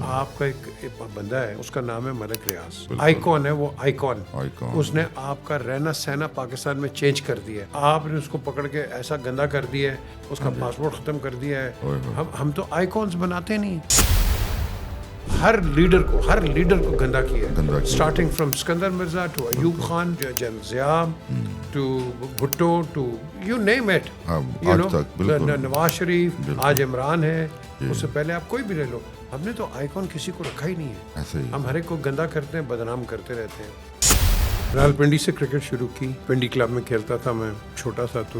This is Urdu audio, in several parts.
آپ کا ایک بندہ ہے, اس کا نام ہے ملک ریاض, آئیکن ہے وہ, آئیکن. اس نے آپ کا رہنا سہنا پاکستان میں چینج کر دیا ہے. آپ نے اس کو پکڑ کے ایسا گندا کر دیا ہے, اس کا پاسپورٹ ختم کر دیا ہے. ہم تو آئیکونز بناتے نہیں. ہر لیڈر کو گندا کیا, starting from Iskander Mirza to Ayub Khan, general Zia to Bhutto to you name it, you know, Nawaz Sharif, آج عمران ہے, اس سے پہلے آپ کوئی بھی لے لو. ہم نے تو آئیکن کسی کو رکھا ہی نہیں ہے. ہم ہر ایک کو گندا کرتے ہیں, بدنام کرتے رہتے ہیں. راولپنڈی سے کرکٹ شروع کی, پنڈی کلب میں کھیلتا تھا میں چھوٹا سا. تو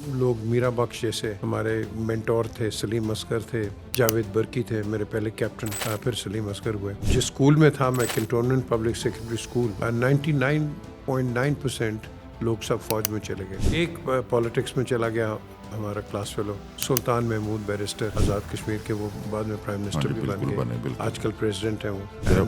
لوگ میرا بخش جیسے ہمارے مینٹور تھے, سلیم اصغر تھے, جاوید برکی تھے میرے پہلے کیپٹن, پھر سلیم اصغر ہوئے. جس اسکول میں تھا میں, کنٹونمنٹ پبلک سیکنڈری اسکول, 99.9% لوگ سب فوج میں چلے گئے. ایک پالیٹکس میں چلا گیا ہمارا کلاس فیلو سلطان محمود, بیرسٹر, آزاد کشمیر کے, وہ بعد میں پرائم منسٹر بھی بن گئے, آج کل پریزیڈنٹ ہیں وہ.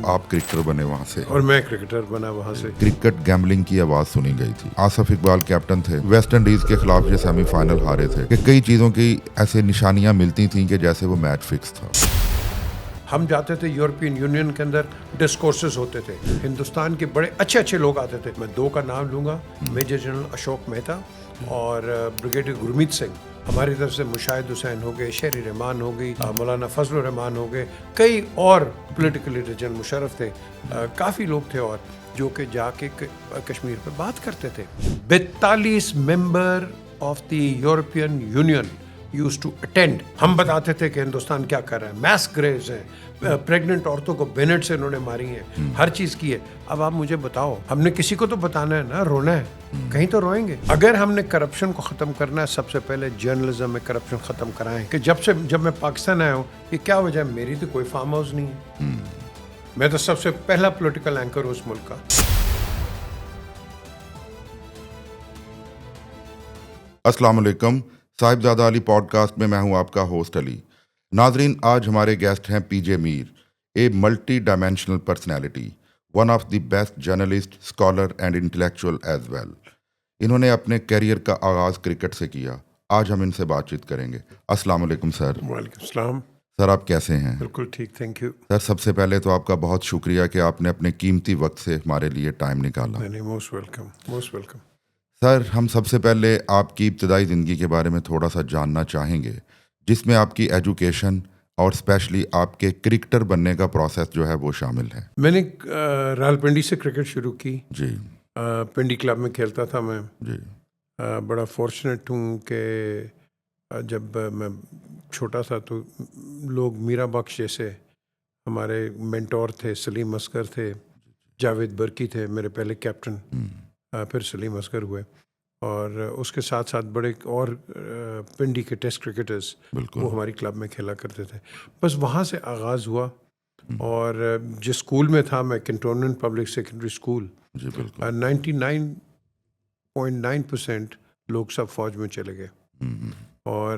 آپ کرکٹر بنے وہاں سے, اور میں کرکٹر بنا وہاں سے. کرکٹ گیمبلنگ کی آواز سنی گئی تھی. آصف اقبال کیپٹن تھے, ویسٹ انڈیز کے خلاف یہ سیمی فائنل ہارے تھے, کہ کئی چیزوں کی ایسے نشانیاں ملتی تھیں کہ جیسے وہ میچ فکس تھا. ہم جاتے تھے یورپین یونین کے اندر, ڈسکورسز ہوتے تھے, ہندوستان کے بڑے اچھے لوگ آتے تھے. میں دو کا نام لوں گا, میجر جنرل اشوک مہتا اور بریگیڈیئر گرمیت سنگھ. ہماری طرف سے مشاہد حسین ہو گئے, شہری رحمان ہو گئی, مولانا فضل الرحمان ہو گئے, کئی اور پولیٹیکل لیڈر, جنرل مشرف تھے, کافی لوگ تھے, اور جو کہ جا کے کشمیر پہ بات کرتے تھے. 42 member of the European union used to attend. ہم بتاتے تھے کہ ہندوستان کیا کر رہا ہے, میس گریوز ہیں, پریگننٹ عورتوں کو بینٹ سے انہوں نے ماری ہیں, ہر چیز کی ہے. اب آپ مجھے بتاؤ, ہم نے کسی کو تو بتانا ہے نا, رونا ہے, کہیں تو روئیں گے. اگر ہم نے کرپشن کو ختم کرنا ہے, سب سے پہلے جرنلزم میں کرپشن ختم کرائیں. کہ جب میں پاکستان آیا ہوں, یہ کیا وجہ ہے, میری تو کوئی فارم ہاؤس نہیں ہے, میں تو سب سے پہلا پولیٹیکل اینکر ہوں اس ملک کا. السلام علیکم. صاحبزادہ علی پوڈ کاسٹ میں ہوں آپ کا ہوسٹ علی. ناظرین, آج ہمارے گیسٹ ہیں P J Mir, a multi dimensional personality, one of the best journalist, scholar and intellectual as well. انہوں نے اپنے کیریئر کا آغاز کرکٹ سے کیا. آج ہم ان سے بات چیت کریں گے. السلام علیکم سر. وعلیکم السلام سر, آپ کیسے ہیں؟ بالکل ٹھیک, تھینک یو سر. سب سے پہلے تو آپ کا بہت شکریہ کہ آپ نے اپنے قیمتی وقت سے ہمارے لیے ٹائم نکالا. Most welcome, most welcome. Sir, ہم سب سے پہلے آپ کی ابتدائی زندگی کے بارے میں تھوڑا سا جاننا چاہیں گے, جس میں آپ کی ایجوکیشن اور اسپیشلی آپ کے کرکٹر بننے کا پروسیس جو ہے وہ شامل ہے. میں نے راولپنڈی سے کرکٹ شروع کی. جی. پنڈی کلب میں کھیلتا تھا میں. جی. بڑا فارچونیٹ ہوں کہ جب میں چھوٹا تھا تو لوگ میرا بخش جیسے ہمارے مینٹور تھے, سلیم اصغر تھے, جاوید برکی تھے میرے پہلے کیپٹن, پھر سلیم اصغر ہوئے, اور اس کے ساتھ ساتھ بڑے اور پنڈی کے ٹیسٹ کرکٹرز وہ ہماری کلب میں کھیلا کرتے تھے. بس وہاں سے آغاز ہوا. اور جس اسکول میں تھا میں, کنٹونمنٹ پبلک سیکنڈری اسکول, 99.9% لوگ سب فوج میں چلے گئے. اور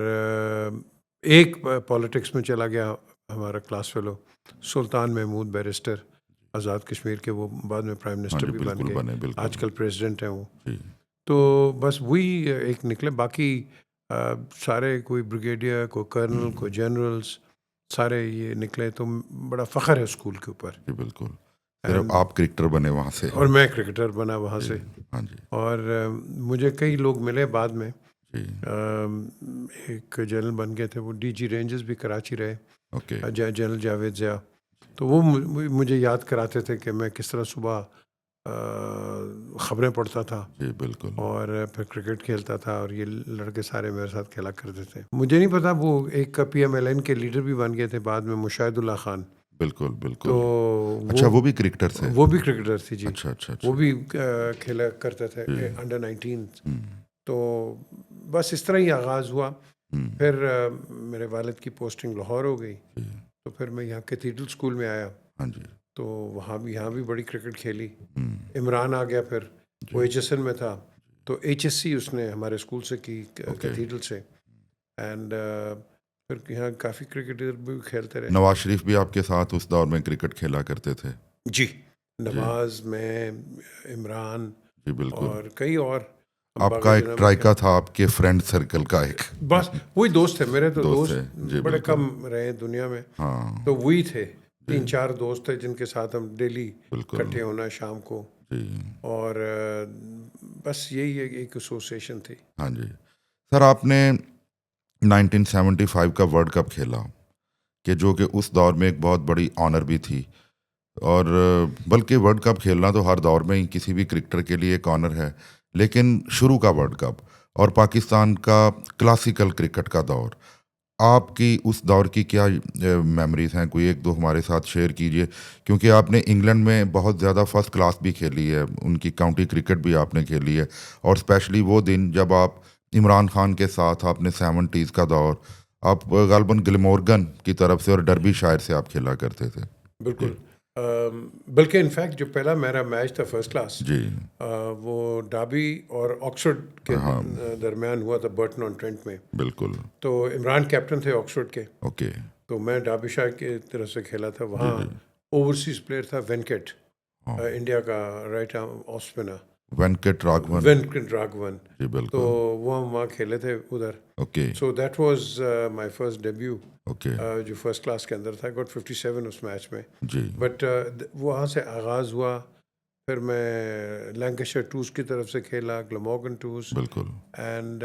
ایک پالیٹکس میں چلا گیا ہمارا کلاس فیلو سلطان محمود, بیرسٹر, آزاد کشمیر کے, وہ بعد میں پرائم منسٹر بھی بن گئے, آج کل پریزیڈنٹ ہیں وہ. تو بس وہی ایک نکلے, باقی سارے کوئی بریگیڈیئر, کوئی کرنل, کوئی جنرلز, سارے یہ نکلے. تو بڑا فخر ہے اسکول کے اوپر. جی بالکل. آپ کرکٹر بنے وہاں سے, اور میں کرکٹر بنا وہاں سے. ہاں جی. اور مجھے کئی لوگ ملے بعد میں. ایک جنرل بن گئے تھے, وہ ڈی جی رینجز بھی کراچی رہے, جنرل جاوید ضیاء. تو وہ مجھے یاد کراتے تھے کہ میں کس طرح صبح خبریں پڑھتا تھا. جی بالکل. اور پھر کرکٹ کھیلتا تھا, اور یہ لڑکے سارے میرے ساتھ کھیلا کرتے تھے. مجھے نہیں پتا, وہ ایک پی ایم ایل این کے لیڈر بھی بن گئے تھے بعد میں, مشاہد اللہ خان. بالکل بالکل. تو اچھا, وہ بھی کرکٹر تھے؟ وہ بھی کرکٹر تھے جی. اچھا. وہ بھی کھیلا کرتے تھے انڈر 19. تو بس اس طرح ہی آغاز ہوا. پھر میرے والد کی پوسٹنگ لاہور ہو گئی, تو پھر میں یہاں کیتھیڈرل اسکول میں آیا. ہاں جی. تو یہاں بھی بڑی کرکٹ کھیلی. عمران آ گیا, پھر وہ ایچ ایس این میں تھا, تو ایچ ایس سی اس نے ہمارے اسکول سے کی, کیتھیڈرل سے. اینڈ پھر یہاں کافی کرکٹر بھی کھیلتے رہے. نواز شریف بھی آپ کے ساتھ اس دور میں کرکٹ کھیلا کرتے تھے؟ جی, نواز, میں, عمران, جی بالکل, اور کئی اور. آپ کا ایک ٹرائکا تھا آپ کے فرینڈ سرکل کا ایک, بس وہی دوست تھے میرے. تو دوست بڑے کم رہے دنیا میں, تو وہی تھے. 3-4 دوست تھے جن کے ساتھ ہم ڈیلی بالکل اکٹھے ہونا شام کو, جی اور بس یہی ایک ایسوسیشن تھی. ہاں جی. سر آپ نے 1975 کا ورلڈ کپ کھیلا, کہ جو کہ اس دور میں ایک بہت بڑی آنر بھی تھی, اور بلکہ ورلڈ کپ کھیلنا تو ہر دور میں ہی کسی بھی کرکٹر کے لیے ایک آنر ہے, لیکن شروع کا ورلڈ کپ اور پاکستان کا کلاسیکل کرکٹ کا دور, آپ کی اس دور کی کیا میموریز ہیں؟ کوئی ایک دو ہمارے ساتھ شیئر کیجئے, کیونکہ آپ نے انگلینڈ میں بہت زیادہ فرسٹ کلاس بھی کھیلی ہے, ان کی کاؤنٹی کرکٹ بھی آپ نے کھیلی ہے, اور اسپیشلی وہ دن جب آپ عمران خان کے ساتھ آپ نے 70s کا دور, آپ غالباً گلمورگن کی طرف سے اور ڈربی شائر سے آپ کھیلا کرتے تھے. بالکل. بلکہ انفیکٹ جو پہلا میرا میچ تھا فرسٹ کلاس, جی وہ ڈاربی اور آکسفورڈ کے درمیان ہوا تھا, برٹن آن ٹرینٹ میں. بالکل. تو عمران کیپٹن تھے آکسفورڈ کے, اوکے. تو میں ڈاربی شائر کی طرف سے کھیلا تھا. وہاں اوورسیز پلیئر تھا وینکٹ, انڈیا کا right arm off spinner, Venkat Raghavan. Venkat Raghavan. جی تو بالکل. وہ ہم وہاں کھیلے تھے ادھر. Okay. So that was my first debut, okay. جو فرسٹ کلاس کے اندر تھا. گوٹ 57 اس میچ میں. جی بٹ وہاں سے آغاز ہوا. پھر میں لینکشائر ٹوز کی طرف سے کھیلا, گلمورگن ٹوز, بالکل. اینڈ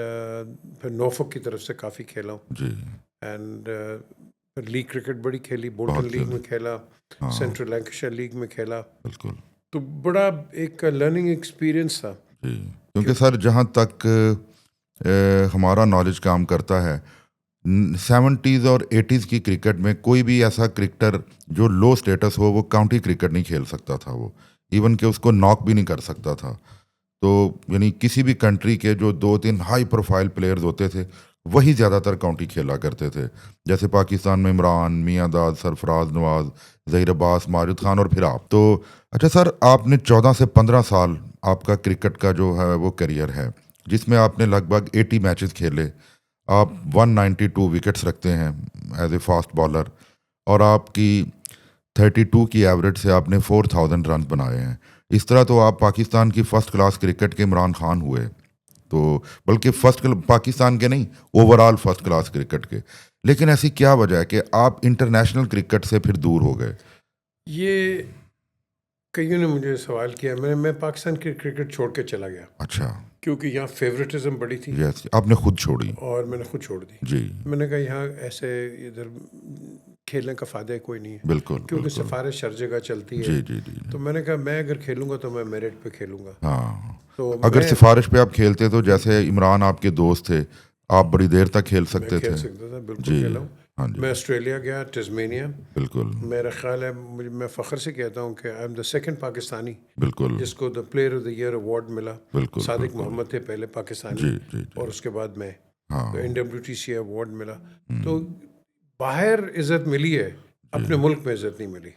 پھر نورفک کی طرف سے کافی کھیلا ہوں. جی اینڈ پھر لیگ کرکٹ بڑی کھیلی, بولٹن بہت لیگ میں کھیلا, ہاں سینٹرل لینکشائر لیگ میں کھیلا. بالکل. تو بڑا ایک لرننگ ایکسپیرئنس تھا. جی کیونکہ سر جہاں تک ہمارا نالج کام کرتا ہے, 70s اور 80s کی کرکٹ میں کوئی بھی ایسا کرکٹر جو لو سٹیٹس ہو وہ کاؤنٹی کرکٹ نہیں کھیل سکتا تھا, وہ ایون کہ اس کو ناک بھی نہیں کر سکتا تھا. تو یعنی کسی بھی کنٹری کے جو 2-3 ہائی پروفائل پلیئرز ہوتے تھے وہی زیادہ تر کاؤنٹی کھیلا کرتے تھے, جیسے پاکستان میں عمران, میاں داد, سرفراز نواز, ظہیر عباس, ماجد خان اور پھر آپ. تو اچھا سر, آپ نے 14 سے 15 سال آپ کا کرکٹ کا جو ہے وہ کیریئر ہے, جس میں آپ نے لگ بھگ 80 میچز کھیلے, آپ 192 وکٹس رکھتے ہیں ایز اے فاسٹ بالر, اور آپ کی 32 کی ایوریج سے آپ نے 4000 رنز بنائے ہیں. اس طرح تو آپ پاکستان کی فرسٹ کلاس کرکٹ کے عمران خان ہوئے, تو بلکہ فرسٹ پاکستان کے نہیں, over all first class cricket کے. لیکن ایسی کیا وجہ ہے کہ آپ انٹرنیشنل کرکٹ سے پھر دور ہو گئے؟ یہ کئیوں نے مجھے سوال کیا. میں پاکستان کی کرکٹ چھوڑ کے چلا گیا. اچھا. کیونکہ یہاں فیوریٹزم بڑی تھی. یس, آپ نے خود چھوڑی. اور میں نے خود چھوڑ دی. جی میں نے کہا یہاں ایسے ادھر کھیلنے کا فائدہ کوئی نہیں ہے, بالکل. کیونکہ سفارش ہر جگہ چلتی ہے. جی جی جی. تو میں نے کہا میں اگر کھیلوں گا تو میں میرٹ پہ کھیلوں گا. ہاں, تو اگر سفارش پہ آپ کھیلتے تو جیسے عمران آپ کے دوست تھے, آپ بڑی دیر تک کھیل سکتے تھے. کھیل سکتا تھا, بالکل جی کھیلا ہوں. ہاں جی میں آسٹریلیا گیا, ٹزمینیا. بالکل میرا خیال ہے, میں فخر سے کہتا ہوں کہ I am the second Pakistani بالکل جس کو the player of the year award ملا. بالکل. صادق محمد تھے پہلے پاکستانی, جی جی جی. اور اس کے بعد میں, ہاں تو NWTC ایوارڈ ملا. تو باہر عزت ملی ہے, اپنے ملک میں عزت نہیں ملی.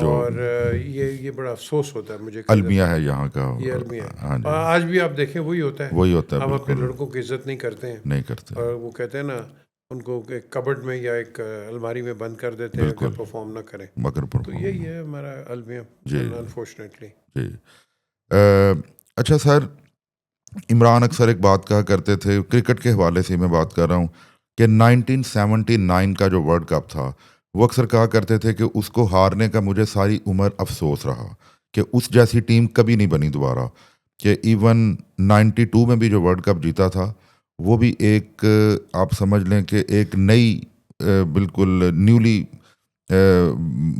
اور یہ بڑا افسوس ہوتا ہے مجھے. المیہ ہے یہاں کا. یہ المیہ ہاں ہے, جی, اور آج بھی آپ دیکھیں وہی ہوتا ہے. وہی ہوتا ہے. ہم اپنے بالکل لڑکوں کی عزت نہیں کرتے ہیں, نہیں کرتے. اور وہ کہتے ہیں نا, ان کو ایک کبڈ میں یا ایک الماری میں بند کر دیتے ہیں کہ پرفارم نہ کریں. مگر تو یہی ہے ہمارا المیہ, انفارچونیٹلی. جی. اچھا سر, عمران اکثر ایک بات کہا کرتے تھے, کرکٹ کے حوالے سے میں بات کر رہا ہوں, کہ 1979 کا جو ورلڈ کپ تھا وہ اکثر کہا کرتے تھے کہ اس کو ہارنے کا مجھے ساری عمر افسوس رہا, کہ اس جیسی ٹیم کبھی نہیں بنی دوبارہ. کہ ایون 92 میں بھی جو ورلڈ کپ جیتا تھا وہ بھی ایک, آپ سمجھ لیں کہ ایک نئی بالکل نیولی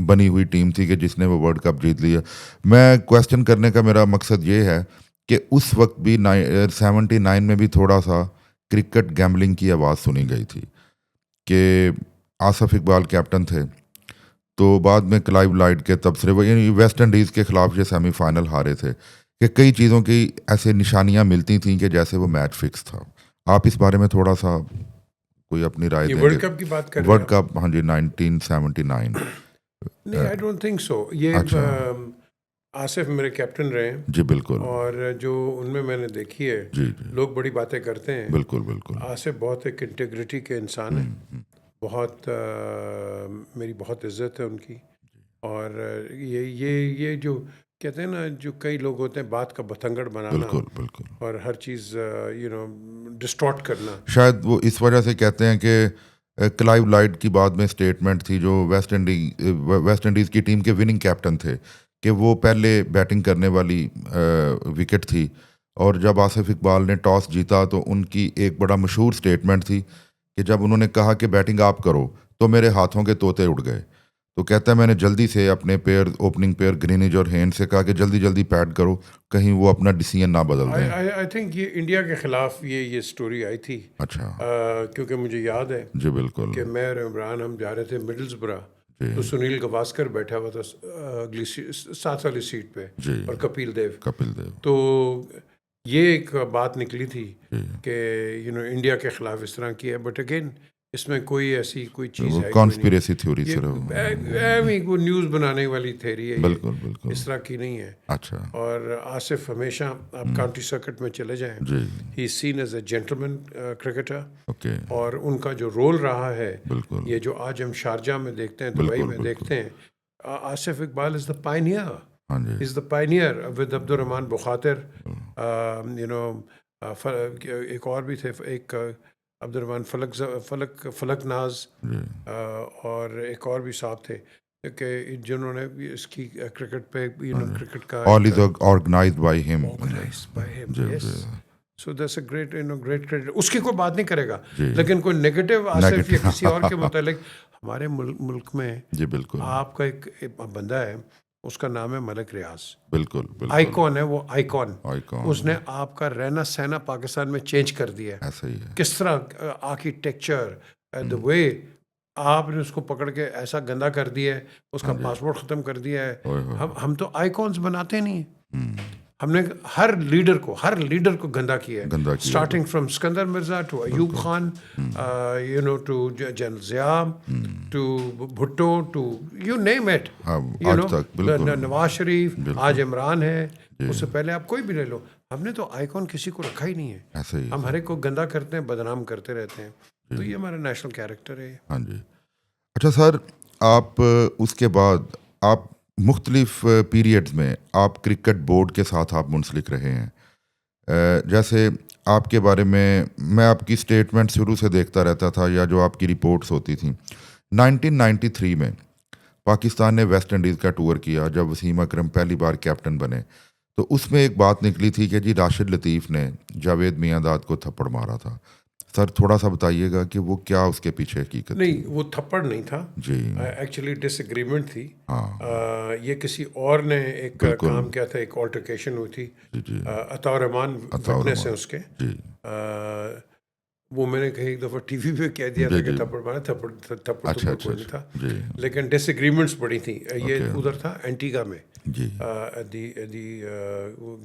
بنی ہوئی ٹیم تھی کہ جس نے وہ ورلڈ کپ جیت لیا. میں کویسچن کرنے کا میرا مقصد یہ ہے کہ اس وقت بھی 79 میں بھی تھوڑا سا کرکٹ گیمبلنگ کی آواز سنی گئی تھی, کہ آصف اقبال کیپٹن تھے, تو بعد میں کلائیو لائٹ کے تبصرے, یعنی ویسٹ انڈیز کے خلاف یہ سیمی فائنل ہارے تھے, کہ کئی چیزوں کی ایسے نشانیاں ملتی تھیں کہ جیسے وہ میچ فکس تھا. آپ اس بارے میں تھوڑا سا کوئی اپنی رائے دیں؟ ورلڈ کپ کی بات کر رہے ہیں, ورلڈ کپ, ہاں جی 1979. نہیں, آئی ڈونٹ تھنک سو. یہ آصف میرے کیپٹن رہے ہیں. جی بالکل. اور جو ان میں نے دیکھی ہے, جی جی لوگ بڑی باتیں کرتے ہیں. بالکل بالکل. آصف بہت ایک انٹیگریٹی کے انسان ہیں, بہت میری بہت عزت ہے ان کی. اور یہ جو کہتے ہیں نا, جو کئی لوگ ہوتے ہیں بات کا بتنگڑ بنانا, بالکل بالکل, اور ہر چیز ڈسٹارٹ کرنا, شاید وہ اس وجہ سے کہتے ہیں کہ کلائیو لائٹ کی بعد میں اسٹیٹمنٹ تھی جو ویسٹ انڈیز کی ٹیم کے وننگ کیپٹن تھے کہ وہ پہلے بیٹنگ کرنے والی وکٹ تھی، اور جب آصف اقبال نے ٹاس جیتا تو ان کی ایک بڑا مشہور اسٹیٹمنٹ تھی کہ جب انہوں نے کہا کہ بیٹنگ آپ کرو تو میرے ہاتھوں کے طوطے اڑ گئے. تو کہتا ہے میں نے جلدی سے اپنے اوپننگ پیئر گرینج اور ہینڈ سے کہا کہ جلدی جلدی پیڈ کرو کہیں وہ اپنا ڈیسیژن نہ بدل دیں. آئی تھنک یہ انڈیا کے خلاف یہ اسٹوری آئی تھی. اچھا. کیونکہ مجھے یاد ہے جی بالکل کہ میں اور عمران ہم جا رہے تھے مڈلز برا، تو سنیل گواسکر بیٹھا ہوا تھا اگلی 7 والی سیٹ پہ، اور کپل دیو. تو یہ ایک بات نکلی تھی کہ انڈیا کے خلاف اس طرح کی ہے، بٹ اگین اس میں کوئی ایسی کوئی چیز ہے کانسپیریسی تھیوری وہ نیوز بنانے والی تھیوری ہے، بالکل بالکل اس طرح کی نہیں ہے. اچھا. اور آصف ہمیشہ آپ کاؤنٹی سرکٹ میں چلے جائیں، he is seen as a gentleman cricketer. اور ان کا جو رول رہا ہے، یہ جو آج ہم شارجہ میں دیکھتے ہیں، دبئی میں دیکھتے ہیں، Asif Iqbal is the pioneer. Is the pioneer with Abdul Rahman بخاطر. ایک اور بھی تھے، ایک عبد الرحمان فلک ناز، اور ایک اور بھی صاحب تھے کہ جنہوں نے اس کی کرکٹ پہ کرکٹ کا آرگنائزڈ بائی ہم. So that's a great credit. اس کی کوئی بات نہیں کرے گا، لیکن کوئی نیگیٹو آصف یا کسی اور کے متعلق ہمارے ملک میں جی بالکل آپ کا ایک بندہ ہے، اس کا نام ہے ملک ریاض. بالکل آئیکن ہے وہ، آئیکن. اس نے آپ کا رہنا سہنا پاکستان میں چینج کر دیا ہے. ایسا ہی ہے. کس طرح آرکیٹیکچر، دا وے آپ نے اس کو پکڑ کے ایسا گندا کر دیا ہے، اس کا پاسپورٹ ختم کر دیا ہے. ہم تو آئیکونس بناتے نہیں ہیں. ہم نے ہر لیڈر کو گندا کیا ہے، starting from Iskander Mirza to Ayub Khan, to general Zia, to Bhutto, to you name it, Nawaz Sharif, آج عمران ہے، اس سے پہلے آپ کوئی بھی لے لو. ہم نے تو آئیکن کسی کو رکھا ہی نہیں ہے. ہم ہر ایک کو گندا کرتے ہیں، بدنام کرتے رہتے ہیں. تو یہ ہمارا نیشنل کیریکٹر ہے. ہاں جی. اچھا سر، آپ اس کے بعد آپ مختلف پیریڈز میں آپ کرکٹ بورڈ کے ساتھ آپ منسلک رہے ہیں. جیسے آپ کے بارے میں آپ کی اسٹیٹمنٹ شروع سے دیکھتا رہتا تھا یا جو آپ کی رپورٹس ہوتی تھیں. 1993 میں پاکستان نے ویسٹ انڈیز کا ٹور کیا جب وسیم اکرم پہلی بار کیپٹن بنے، تو اس میں ایک بات نکلی تھی کہ جی راشد لطیف نے جاوید میاں داد کو تھپڑ مارا تھا. سر تھوڑا سا بتائیے گا کہ وہ کیا اس کے پیچھے حقیقت؟ نہیں، وہ تھپڑ نہیں تھا جی، ایکچولی ڈس ایگریمنٹ تھی. یہ کسی اور نے ایک کام کیا تھا، ایک آلٹرکیشن ہوئی تھی. عطا الرحمان وٹنس ہیں اس کے. وہ میں نے کہیں ایک دفعہ ٹی وی پہ کہہ دیا تھا کہ تھپڑ مارا، تھپڑ کوئی نہیں تھا، لیکن ڈس ایگریمنٹس بڑی تھیں. یہ ادھر تھا اینٹیگا میں، دی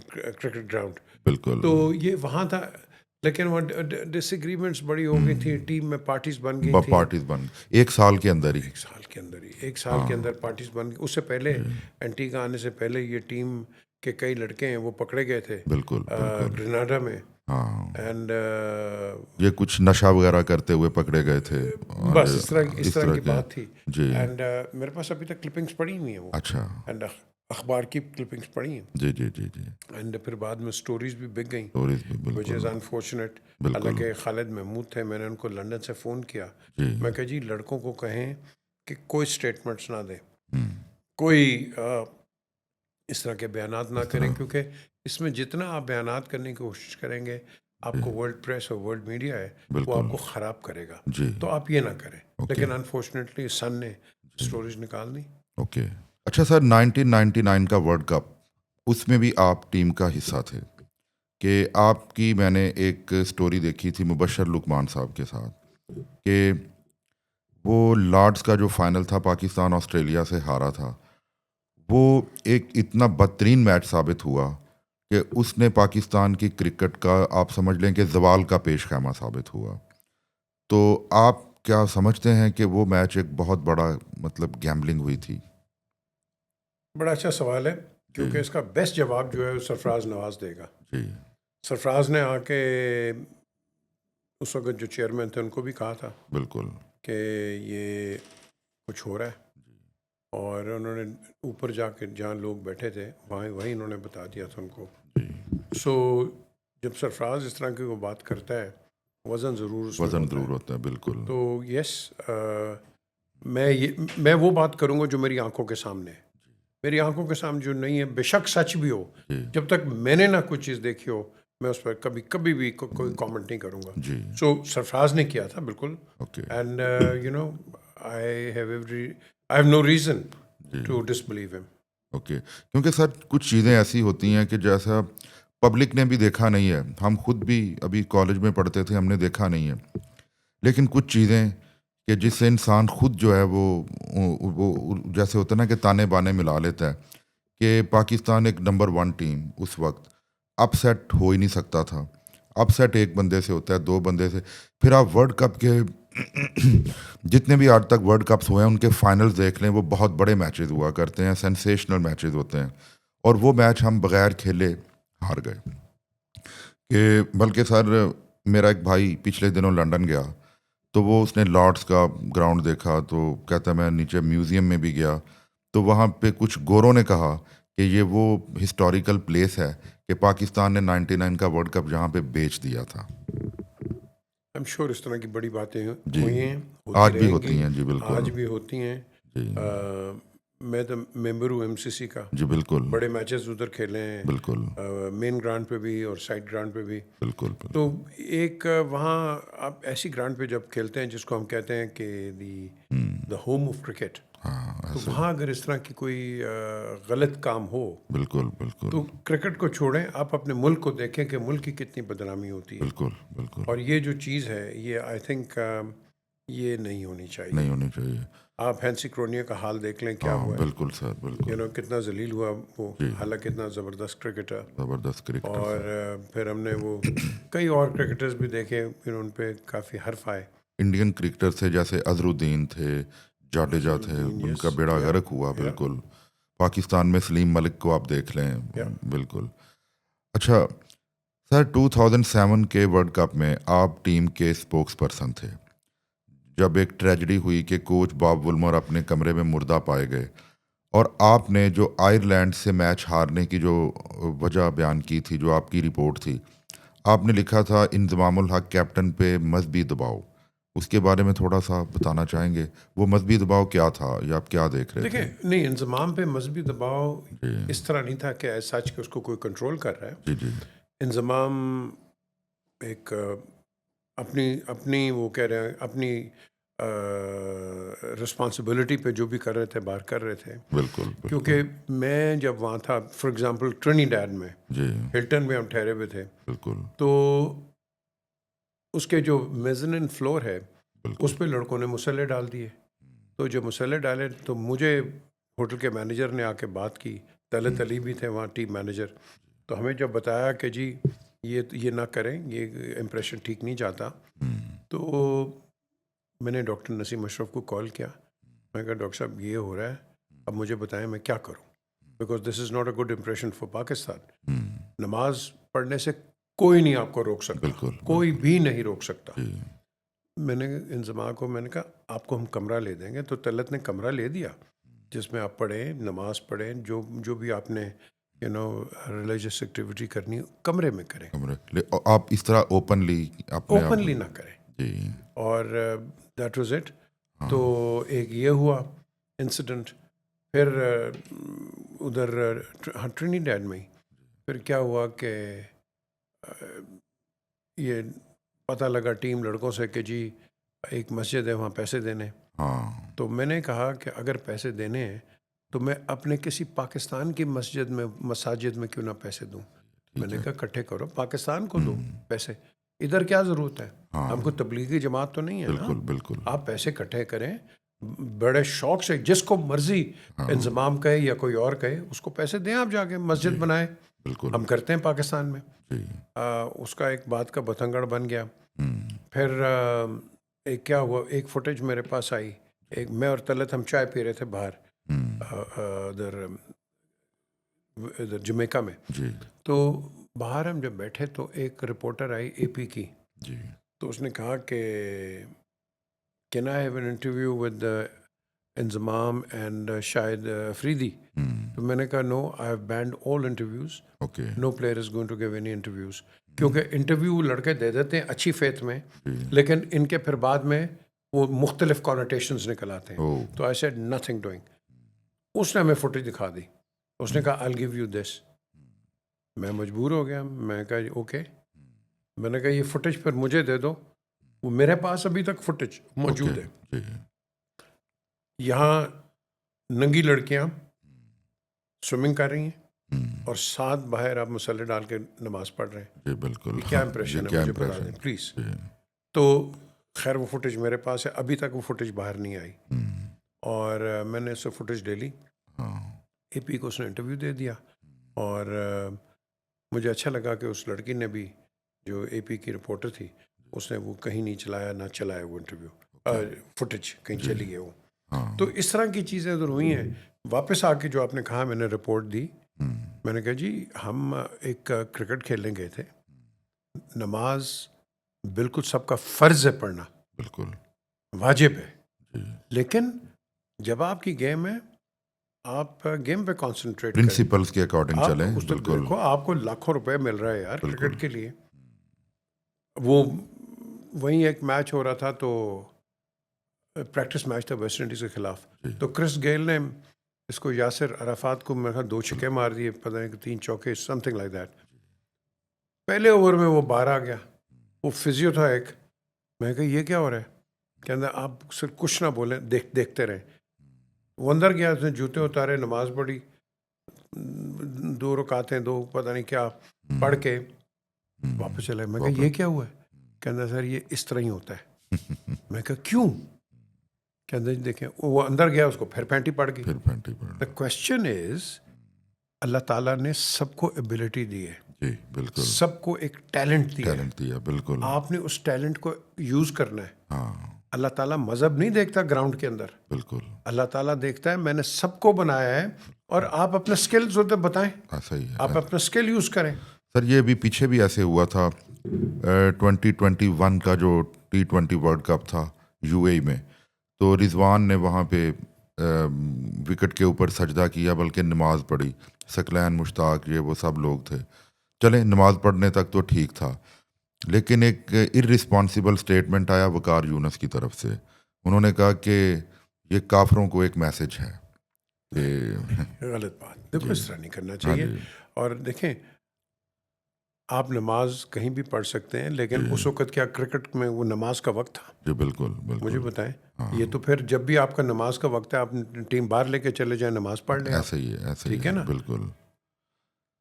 کرکٹ گراؤنڈ. بالکل. تو یہ وہاں تھا، لیکن وہ ڈس ایگریمنٹس بڑی ہو گئی تھی. ٹیم میں پارٹیز بن گئی تھیں. ایک سال کے اندر ہی پارٹیز بن گئی. اس سے پہلے اینٹیگا آنے سے پہلے یہ ٹیم کے کئی لڑکے ہیں وہ پکڑے گئے تھے گریناڈا میں. اینڈ یہ کچھ نشہ وغیرہ کرتے ہوئے پکڑے گئے تھے، بس اس طرح کی بات تھی. اینڈ میرے پاس ابھی تک کلپنگس پڑی ہوئی ہیں وہ. اچھا. اینڈ اخبار کی کلپنگس پڑھی ہیں. جی جی جی جی. اینڈ پھر بعد میں سٹوریز بھی بک گئیں، وچ از انفارچونیٹ. حالانکہ خالد محمود تھے، میں نے ان کو لندن سے فون کیا. میں کہا جی لڑکوں کو کہیں کہ کوئی اسٹیٹمنٹس نہ دیں، کوئی اس طرح کے بیانات نہ کریں، کیونکہ اس میں جتنا آپ بیانات کرنے کی کوشش کریں گے، آپ کو ورلڈ پریس اور ورلڈ میڈیا ہے وہ آپ کو خراب کرے گا. تو آپ یہ نہ کریں. لیکن انفارچونیٹلی سن نے سٹوریز نکال دی. اوکے. اچھا سر، 1999 کا ورلڈ کپ، اس میں بھی آپ ٹیم کا حصہ تھے کہ آپ کی میں نے ایک سٹوری دیکھی تھی مبشر لقمان صاحب کے ساتھ کہ وہ لارڈز کا جو فائنل تھا پاکستان آسٹریلیا سے ہارا تھا، وہ ایک اتنا بدترین میچ ثابت ہوا کہ اس نے پاکستان کی کرکٹ کا آپ سمجھ لیں کہ زوال کا پیش خیمہ ثابت ہوا. تو آپ کیا سمجھتے ہیں کہ وہ میچ ایک بہت بڑا گیمبلنگ ہوئی تھی؟ بڑا اچھا سوال ہے، کیونکہ اس کا بیسٹ جواب جو ہے سرفراز نواز دے گا. سرفراز نے آ کے اس وقت جو چیئرمین تھے ان کو بھی کہا تھا بالکل کہ یہ کچھ ہو رہا ہے، اور انہوں نے اوپر جا کے جہاں لوگ بیٹھے تھے وہیں انہوں نے بتا دیا تھا ان کو. سو جب سرفراز اس طرح کی وہ بات کرتا ہے وزن ضرور اس میں وزن ہوتا ہے. ضرور ہوتا ہے. بالکل. تو یس میں وہ بات کروں گا جو میری آنکھوں کے سامنے ہے. میری آنکھوں کے سامنے جو نہیں ہے بے شک سچ بھی ہو, جب تک میں نے نہ کوئی چیز دیکھی ہو میں اس پر کبھی بھی کوئی کامنٹ نہیں کروں گا. جی. سو سرفراز نے کیا تھا بالکل, okay. And you know I have no reason to disbelieve him. Okay. کیونکہ سر کچھ چیزیں ایسی ہوتی ہیں کہ جیسا پبلک نے بھی دیکھا نہیں ہے, ہم خود بھی ابھی کالج میں پڑھتے تھے, ہم نے دیکھا نہیں ہے, لیکن کچھ چیزیں کہ جس سے انسان خود جو ہے وہ جیسے ہوتا ہے نا کہ تانے بانے ملا لیتا ہے کہ پاکستان ایک نمبر 1 ٹیم اس وقت اپ سیٹ ہو ہی نہیں سکتا تھا. اپ سیٹ ایک بندے سے ہوتا ہے, 2 بندے سے. پھر آپ ورلڈ کپ کے جتنے بھی آج تک ورلڈ کپس ہوئے ہیں ان کے فائنلز دیکھ لیں, وہ بہت بڑے میچز ہوا کرتے ہیں, سینسیشنل میچز ہوتے ہیں, اور وہ میچ ہم بغیر کھیلے ہار گئے. کہ بلکہ سر میرا ایک بھائی پچھلے دنوں لنڈن گیا تو وہ اس نے لارڈس کا گراؤنڈ دیکھا تو کہتا میں نیچے میوزیم میں بھی گیا تو وہاں پہ کچھ گوروں نے کہا کہ یہ وہ ہسٹوریکل پلیس ہے کہ پاکستان نے 99 کا ورلڈ کپ جہاں پہ بیچ دیا تھا. I'm sure اس طرح کی بڑی باتیں جی. ہوئی ہیں, آج بھی رہیں ہوتی گی, ہیں. جی بالکل. آج بھی ہوتی ہیں. جی. میں تو ممبر ہوں ایم سی سی کا. جی بالکل. بڑے میچز ادھر کھیلے ہیں, بالکل. مین گراؤنڈ پہ بھی اور سائڈ گراؤنڈ پہ بھی. بالکل. تو ایک وہاں آپ ایسی گراؤنڈ پہ جب کھیلتے ہیں جس کو ہم کہتے ہیں کہ دا ہوم آف کرکٹ, تو وہاں اگر اس طرح کی کوئی غلط کام ہو بالکل. بالکل. تو کرکٹ کو چھوڑیں, آپ اپنے ملک کو دیکھیں کہ ملک کی کتنی بدنامی ہوتی ہے. بالکل. بالکل. اور یہ جو چیز ہے یہ آئی تھنک یہ نہیں ہونی چاہیے. نہیں ہونی چاہیے. آپ ہینسی کرونیا کا حال دیکھ لیں کیا ہوا ہے. بالکل سر. بالکل. کتنا ذلیل ہوا وہ, حالانکہ اتنا زبردست کرکٹر. زبردست کرکٹر. اور پھر ہم نے وہ کئی اور کرکٹرز بھی دیکھے, ان پہ کافی حرف آئے. انڈین کرکٹر سے جیسے اظہر الدین تھے, جاڈیجا تھے, ان کا بیڑا غرق ہوا. بالکل. پاکستان میں سلیم ملک کو آپ دیکھ لیں. بالکل. اچھا سر 2007 کے ورلڈ کپ میں آپ ٹیم کے اسپوکس پرسن تھے جب ایک ٹریجڈی ہوئی کہ کوچ باب وولمر اپنے کمرے میں مردہ پائے گئے, اور آپ نے جو آئرلینڈ سے میچ ہارنے کی جو وجہ بیان کی تھی, جو آپ کی رپورٹ تھی, آپ نے لکھا تھا انضمام الحق کیپٹن پہ مذہبی دباؤ. اس کے بارے میں تھوڑا سا بتانا چاہیں گے, وہ مذہبی دباؤ کیا تھا یا آپ کیا دیکھ رہے تھے؟ دیکھیں, نہیں, انضمام پہ مذہبی دباؤ اس طرح نہیں تھا کہ ایسا سچ کہ اس کو کوئی کنٹرول کر رہا ہے. جی. جی. انضمام ایک اپنی وہ کہہ رہے ہیں اپنی رسپانسبلٹی پہ جو بھی کر رہے تھے باہر کر رہے تھے. بالکل. کیونکہ میں جب وہاں تھا, فار ایگزامپل ٹرینیڈیڈ میں, جی. ہلٹن میں ہم ٹھہرے ہوئے تھے, بالکل. تو اس کے جو میزنن فلور ہے اس پہ لڑکوں نے مسلح ڈال دیے. تو جو مسلح ڈالے تو مجھے ہوٹل کے مینیجر نے آ کے بات کی, طلعت علی بھی تھے وہاں ٹیم مینیجر, تو ہمیں جب بتایا کہ جی یہ نہ کریں, یہ امپریشن ٹھیک نہیں جاتا, تو میں نے ڈاکٹر نسیم اشرف کو کال کیا. میں نے کہا ڈاکٹر صاحب یہ ہو رہا ہے, اب مجھے بتائیں میں کیا کروں, because this is not a good impression for Pakistan. نماز پڑھنے سے کوئی نہیں آپ کو روک سکتا. بالکل. کوئی بھی نہیں روک سکتا. میں نے انضمام کو میں نے کہا آپ کو ہم کمرہ لے دیں گے. تو طلعت نے کمرہ لے دیا جس میں آپ پڑھیں, نماز پڑھیں, جو بھی آپ نے ریلیجس ایکٹیویٹی کرنی کمرے میں کریں. آپ اس طرح اوپنلی نہ کریں. جی. اور دیٹ واز اٹ. تو ایک یہ ہوا انسیڈنٹ. پھر ادھر ٹرینیڈیڈ میں پھر کیا ہوا کہ یہ پتہ لگا ٹیم لڑکوں سے کہ جی ایک مسجد ہے وہاں پیسے دینے. تو میں نے کہا کہ اگر پیسے دینے ہیں تو میں اپنے کسی پاکستان کی مساجد میں کیوں نہ پیسے دوں. میں نے کہا اکٹھے کرو, پاکستان کو دو پیسے, ادھر کیا ضرورت ہے, ہم کو تبلیغی جماعت تو نہیں ہے نا. بالکل. آپ پیسے اکٹھے کریں بڑے شوق سے, جس کو مرضی انضمام کہے یا کوئی اور کہے اس کو پیسے دیں, آپ جا کے مسجد بنائیں. ہم کرتے ہیں پاکستان میں. اس کا ایک بات کا بتنگڑ بن گیا. پھر ایک کیا ہوا, ایک فوٹیج میرے پاس آئی, ایک میں اور طلعت ہم چائے پی رہے تھے باہر ادھر جمیکا میں. تو باہر ہم جب بیٹھے تو ایک رپورٹر آئی اے پی کی. تو اس نے کہا کہ can I have an interview with Inzamam and Shahid Afridi. تو میں نے کہا no, I have banned all interviews, no player is going to give any interviews. کیونکہ انٹرویو لڑکے دے دیتے ہیں اچھی فیتھ میں, لیکن ان کے پھر بعد میں وہ مختلف کانوٹیشنز نکل آتے ہیں. تو آئی سیڈ نتھنگ ڈوئنگ. اس نے ہمیں فوٹیج دکھا دی, اس نے کہا آئی گیو یو دس. میں مجبور ہو گیا, میں کہا اوکے. میں نے کہا یہ فوٹیج پھر مجھے دے دو. وہ میرے پاس ابھی تک فوٹیج موجود ہے. یہاں ننگی لڑکیاں سوئمنگ کر رہی ہیں اور 7 باہر آپ مسلح ڈال کے نماز پڑھ رہے ہیں. بالکل کیا امپریشن ہے, مجھے بتا دیں پلیز. تو خیر وہ فوٹیج میرے پاس ہے, ابھی تک وہ فوٹیج باہر نہیں آئی. اور میں نے اس سے فوٹیج لے لی. اے پی کو اس نے انٹرویو دے دیا, اور مجھے اچھا لگا کہ اس لڑکی نے بھی, جو اے پی کی رپورٹر تھی, اس نے وہ کہیں نہیں چلایا, نہ چلایا وہ انٹرویو فوٹیج, کہیں چلی گئی وہ. تو اس طرح کی چیزیں ادھر ہوئی ہیں. واپس آ کے جو آپ نے کہا, میں نے رپورٹ دی. میں نے کہا جی ہم ایک کرکٹ کھیلنے گئے تھے, نماز بالکل سب کا فرض ہے پڑھنا, بالکل واجب ہے, لیکن جب آپ کی گیم ہے آپ گیم پہ کانسنٹریٹ کریں, پرنسپلز کے اکارڈنگ چلیں. بالکل دیکھو آپ کو لاکھوں روپے مل رہا ہے یار کرکٹ کے لیے. وہ وہیں ایک میچ ہو رہا تھا, تو پریکٹس میچ تھا ویسٹ انڈیز کے خلاف. تو کرس گیل نے اس کو یاسر عرفات کو میرے خیال 2 چھکے مار دیے, پتہ نہیں 3 چوکے, سم تھنگ لائک دیٹ. پہلے اوور میں وہ باہر آ گیا. وہ فزیو تھا ایک. میں نے کہا یہ کیا ہو رہا ہے؟ کہنا آپ صرف کچھ نہ بولیں, دیکھتے رہیں. وہ اندر گیا, اس نے جوتے اتارے, نماز پڑھی, 2 رکعتیں 2 پتہ نہیں کیا پڑھ کے واپس چلے. میں کہا یہ کیا ہوا ہے؟ کہنا سر یہ اس طرح ہی ہوتا ہے. میں کہا کیوں؟ کہنا جی دیکھیں, وہ اندر گیا, اس کو پھر پینٹی پڑ گئی. دا کوشچن از, اللہ تعالیٰ نے سب کو ایبلٹی دی ہے, جی بالکل, سب کو ایک ٹیلنٹ دیا ہے. بالکل, آپ نے اس ٹیلنٹ کو یوز کرنا ہے. ہاں اللہ تعالیٰ مذہب نہیں دیکھتا گراؤنڈ کے اندر, بالکل. اللہ تعالیٰ دیکھتا ہے میں نے سب کو بنایا ہے, اور آپ اپنے اسکلز ہوتے بتائیں, صحیح ہے, آپ اپنا اسکل یوز کریں. سر یہ بھی پیچھے بھی ایسے ہوا تھا, 2021 کا جو T20 ورلڈ کپ تھا یو اے میں, تو رضوان نے وہاں پہ وکٹ کے اوپر سجدہ کیا, بلکہ نماز پڑھی. ثقلین, مشتاق, یہ وہ سب لوگ تھے. چلیں نماز پڑھنے تک تو ٹھیک تھا, لیکن ایک اررسپانسبل اسٹیٹمنٹ آیا وقار یونس کی طرف سے. انہوں نے کہا کہ یہ کافروں کو ایک میسج ہے کہ غلط بات. دیکھو اس طرح نہیں کرنا چاہیے. اور دیکھیں آپ نماز کہیں بھی پڑھ سکتے ہیں, لیکن اس وقت کیا کرکٹ میں وہ نماز کا وقت تھا؟ جی بالکل, مجھے بتائیں. یہ تو پھر جب بھی آپ کا نماز کا وقت ہے, آپ ٹیم باہر لے کے چلے جائیں, نماز پڑھ لیں. ایسا ہی ہے, ایسا ہی ٹھیک ہے نا. بالکل.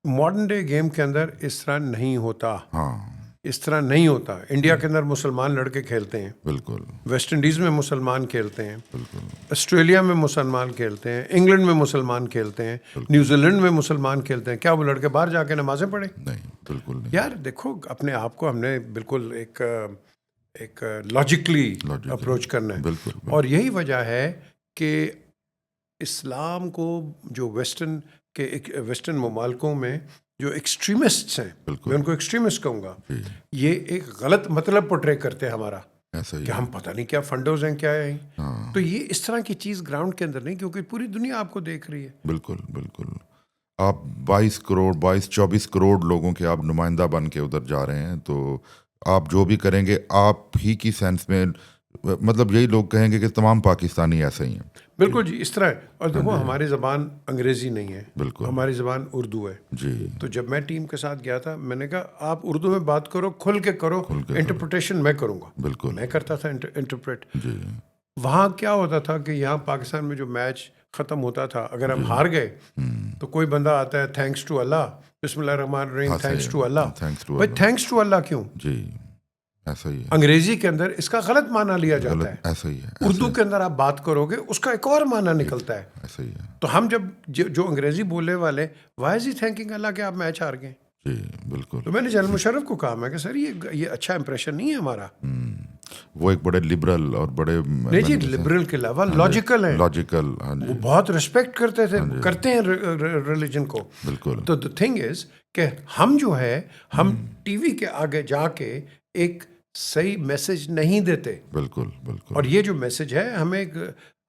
ماڈرن ڈے گیم کے اندر اس طرح نہیں ہوتا, ہاں اس طرح نہیں ہوتا. انڈیا کے اندر مسلمان لڑکے کھیلتے ہیں, بالکل, ویسٹ انڈیز میں مسلمان کھیلتے ہیں, بالکل, آسٹریلیا میں مسلمان کھیلتے ہیں, انگلینڈ میں مسلمان کھیلتے ہیں, نیوزی لینڈ میں مسلمان کھیلتے ہیں. کیا وہ لڑکے باہر جا کے نمازیں پڑھیں؟ نہیں, بالکل نہیں. یار دیکھو اپنے آپ کو ہم نے بالکل ایک لاجکلی اپروچ کرنا ہے. بالکل, اور یہی وجہ ہے کہ اسلام کو جو ویسٹرن ممالکوں میں جو ایکسٹریمسٹس ہیں, میں ان کو ایکسٹریمسٹ کہوں گا, یہ ایک غلط مطلب پورٹرے کرتے ہیں ہمارا, کہ ہم پتہ نہیں کیا فنڈوز ہیں, کیا ہیں. تو یہ اس طرح کی چیز گراؤنڈ کے اندر نہیں, کیونکہ پوری دنیا آپ کو دیکھ رہی ہے. بالکل, بالکل. آپ 22-24 کروڑ لوگوں کے آپ نمائندہ بن کے ادھر جا رہے ہیں, تو آپ جو بھی کریں گے آپ ہی کی سینس میں, مطلب یہی لوگ کہیں گے کہ تمام پاکستانی ایسے ہی ہیں. بالکل جی, اس طرح ہے. اور دیکھو ہماری زبان انگریزی نہیں ہے, بالکل, ہماری زبان اردو ہے. جی. تو جب میں ٹیم کے ساتھ گیا تھا, میں نے کہا آپ اردو میں بات کرو, کھل کے کرو, انٹرپریٹیشن میں کروں گا. بالکل, میں کرتا تھا انٹرپریٹ. جی. وہاں کیا ہوتا تھا کہ یہاں پاکستان میں جو میچ ختم ہوتا تھا, اگر ہم ہار گئے تو کوئی بندہ آتا ہے, تھینکس ٹو اللہ, بسم اللہ الرحمن الرحیم, تھینکس ٹو اللہ. بھائی تھینکس ٹو اللہ کیوں؟ جی ایسا ہی ہے. انگریزی کے اندر اس کا غلط معنی لیا جاتا ہے. ایسا ہی ہے. اردو کے اندر آپ بات کرو گے اس کا ایک اور معنی نکلتا ہے. ایسا ہی ہے. تو ہم جب جو انگریزی بولنے والے, وائی از ہی تھینکنگ اللہ کہ آپ میچ ہار گئے. جی بالکل. تو میں نے جنرل مشرف کو کہا, میں کہ سر یہ اچھا امپریشن نہیں ہے ہمارا. وہ ایک بڑے لبرل اور بڑے, نہیں جی لبرل کے علاوہ لاجیکل ہیں. لاجیکل, وہ بہت رسپیکٹ کرتے ہیں ریلیجن کو. بالکل. تو the thing is کہ ہم جو ہے, ہم ٹی وی کے آگے جا کے ایک صحیح میسج نہیں دیتے. بالکل, بالکل. اور یہ جو میسج ہے, ہمیں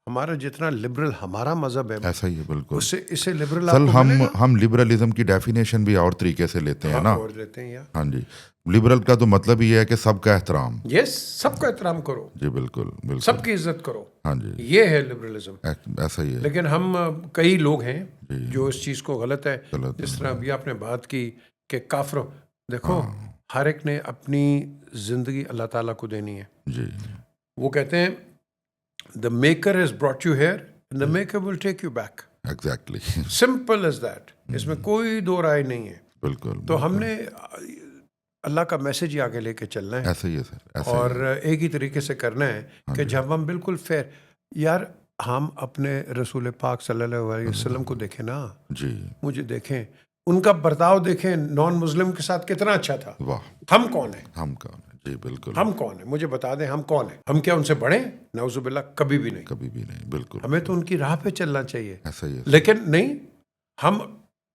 ہمارا جتنا لبرل ہمارا مذہب ہے ایسا ہی ہے بالکل. اس سے اسے لبرل سر آپ کو ملے گا. ہم لبرلزم کی ڈیفینیشن بھی اور طریقے سے لیتے ہیں نا. اور لیتے ہیں یا ہاں جی, لبرل کا تو مطلب یہ ہے کہ سب کا احترام. یس, سب کا احترام کرو, جی بالکل بالکل. سب کی عزت کرو. ہاں جی, یہ ہے لبرلزم. ایسا ہی ہے. لیکن ہم کئی لوگ ہیں جو اس چیز کو غلط ہے. غلط جس طرح ابھی آپ نے بات کی کہ کافر, دیکھو ہر ایک نے اپنی زندگی اللہ تعالیٰ کو دینی ہے. جی. وہ کہتے ہیں the maker has brought you here and the maker will take you back. Exactly. simple as that. اس میں کوئی دو رائے نہیں ہے. بالکل. تو ہم نے اللہ کا میسج ہی آگے لے کے چلنا ہے. ایسا ہی ہے سر. اور ایک ہی طریقے سے کرنا ہے کہ جب ہم بالکل فیئر, یار ہم اپنے رسول پاک صلی اللہ علیہ وسلم کو دیکھیں نا. جی. مجھے دیکھیں, ان کا برتاؤ دیکھیں نان مسلم کے ساتھ کتنا اچھا تھا. واہ. ہم کون ہیں؟ ہم کون ہیں؟ جی بالکل. ہم کون ہیں؟ مجھے بتا دیں ہم کون ہیں. ہم کیا ان سے بڑے ہیں؟ نعوذ باللہ, کبھی بھی نہیں. کبھی بھی نہیں. بالکل. ہمیں تو ان کی راہ پہ چلنا چاہیے. ایسا ہی ہے. لیکن نہیں, ہم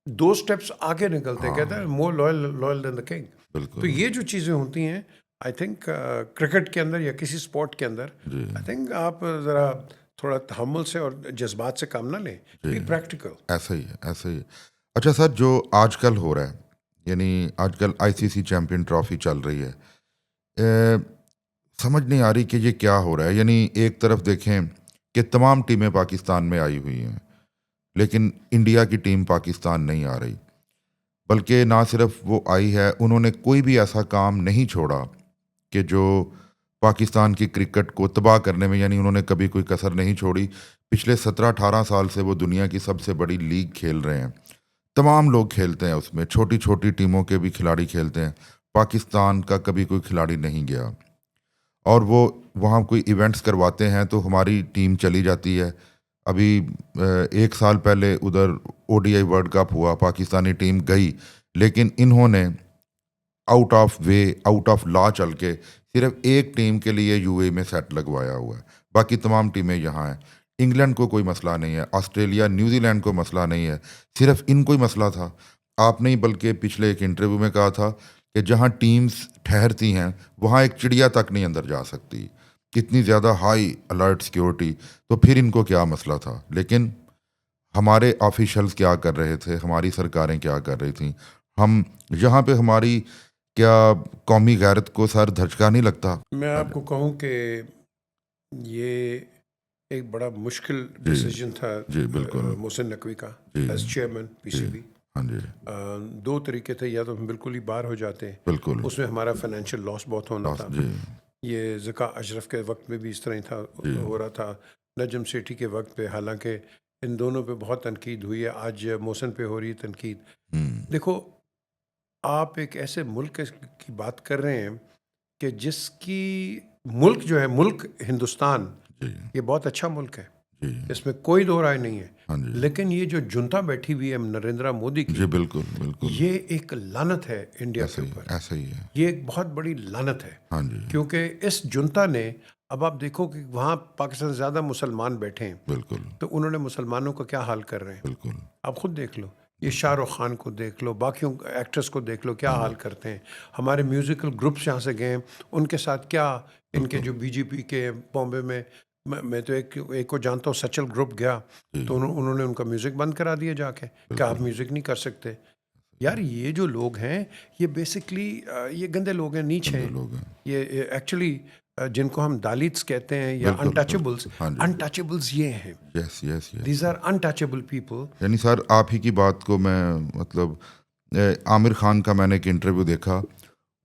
2 اسٹیپس آگے نکلتے, کہتے ہیں more loyal then the king. بالکل. تو یہ جو چیزیں ہوتی ہیں, آئی تھنک کرکٹ کے اندر یا کسی اسپورٹ کے اندر, آئی تھنک آپ ذرا تھوڑا تحمل سے اور جذبات سے کام نہ لیں. Be practical. ایسا ہی ہے. ایسا ہی ہے. اچھا سر, جو آج کل ہو رہا ہے, یعنی آج کل ICC چیمپئن ٹرافی چل رہی ہے, سمجھ نہیں آ رہی کہ یہ کیا ہو رہا ہے. یعنی ایک طرف دیکھیں کہ تمام ٹیمیں پاکستان میں آئی ہوئی ہیں, لیکن انڈیا کی ٹیم پاکستان نہیں آ رہی. بلکہ نہ صرف وہ آئی ہے, انہوں نے کوئی بھی ایسا کام نہیں چھوڑا کہ جو پاکستان کی کرکٹ کو تباہ کرنے میں, یعنی انہوں نے کبھی کوئی کسر نہیں چھوڑی. پچھلے 17-18 سال سے وہ دنیا کی سب سے بڑی لیگ کھیل رہے ہیں. تمام لوگ کھیلتے ہیں اس میں, چھوٹی چھوٹی ٹیموں کے بھی کھلاڑی کھیلتے ہیں. پاکستان کا کبھی کوئی کھلاڑی نہیں گیا, اور وہ وہاں کوئی ایونٹس کرواتے ہیں تو ہماری ٹیم چلی جاتی ہے. ابھی 1 سال پہلے ادھر ODI ورلڈ کپ ہوا, پاکستانی ٹیم گئی, لیکن انہوں نے out of way, out of law چل کے صرف ایک ٹیم کے لیے UAE میں سیٹ لگوایا ہوا ہے. باقی تمام ٹیمیں یہاں ہیں. انگلینڈ کو کوئی مسئلہ نہیں ہے, آسٹریلیا نیوزی لینڈ کو مسئلہ نہیں ہے, صرف ان کو ہی مسئلہ تھا. آپ نے بلکہ پچھلے ایک انٹرویو میں کہا تھا کہ جہاں ٹیمز ٹھہرتی ہیں وہاں ایک چڑیا تک نہیں اندر جا سکتی. کتنی زیادہ ہائی الرٹ سیکیورٹی, تو پھر ان کو کیا مسئلہ تھا. لیکن ہمارے آفیشلز کیا کر رہے تھے, ہماری سرکاریں کیا کر رہی تھیں. ہم یہاں پہ ہماری کیا قومی غیرت کو سر دھچکا نہیں لگتا؟ میں آپ کو کہوں کہ یہ ایک بڑا مشکل ڈیسیجن تھا جی بالکل محسن نقوی کا ایز چیئرمین PCB. ہاں جی. 2 طریقے تھے, یا تو ہم بالکل ہی باہر ہو جاتے ہیں, بالکل. اس میں ہمارا فائنینشیل لاس بہت ہونا تھا. جی. یہ ذکا اشرف کے وقت میں بھی اس طرح ہی تھا, ہو رہا تھا. نجم سیٹھی کے وقت پہ, حالانکہ ان دونوں پہ بہت تنقید ہوئی ہے, آج محسن پہ ہو رہی ہے تنقید. دیکھو, آپ ایک ایسے ملک کی بات کر رہے ہیں کہ جس کی ملک جو ہے, ملک ہندوستان, یہ بہت اچھا ملک ہے, اس میں کوئی دو رائے نہیں ہے. لیکن یہ جو جنتا بیٹھی ہوئی ہے نریندر مودی کی, بالکل بالکل, یہ ایک لعنت ہے انڈیا کے اوپر. ایسا ہی ہے. یہ ایک بہت بڑی لعنت ہے. کیونکہ اس جنتا نے, اب آپ دیکھو کہ وہاں پاکستان زیادہ مسلمان بیٹھے ہیں, بالکل, تو انہوں نے مسلمانوں کا کیا حال کر رہے ہیں. بالکل. آپ خود دیکھ لو, یہ شاہ رخ خان کو دیکھ لو, باقیوں ایکٹرس کو دیکھ لو, کیا حال کرتے ہیں. ہمارے میوزیکل گروپس یہاں سے گئے, ان کے ساتھ کیا, ان کے جو BJP کے بامبے میں تو ایک کو جانتا ہوں, سچل گروپ گیا تو انہوں نے ان کا میوزک بند کرا دیا جا کے, کہ آپ میوزک نہیں کر سکتے. یار یہ جو لوگ ہیں یہ بیسکلی یہ گندے لوگ ہیں, نیچ ہیں. یہ ایکچولی جن کو ہم دالتس کہتے ہیں یا انٹچیبلز یہ ہیں. These are untouchable people. یعنی سر آپ ہی کی بات کو میں, مطلب عامر خان کا میں نے ایک انٹرویو دیکھا,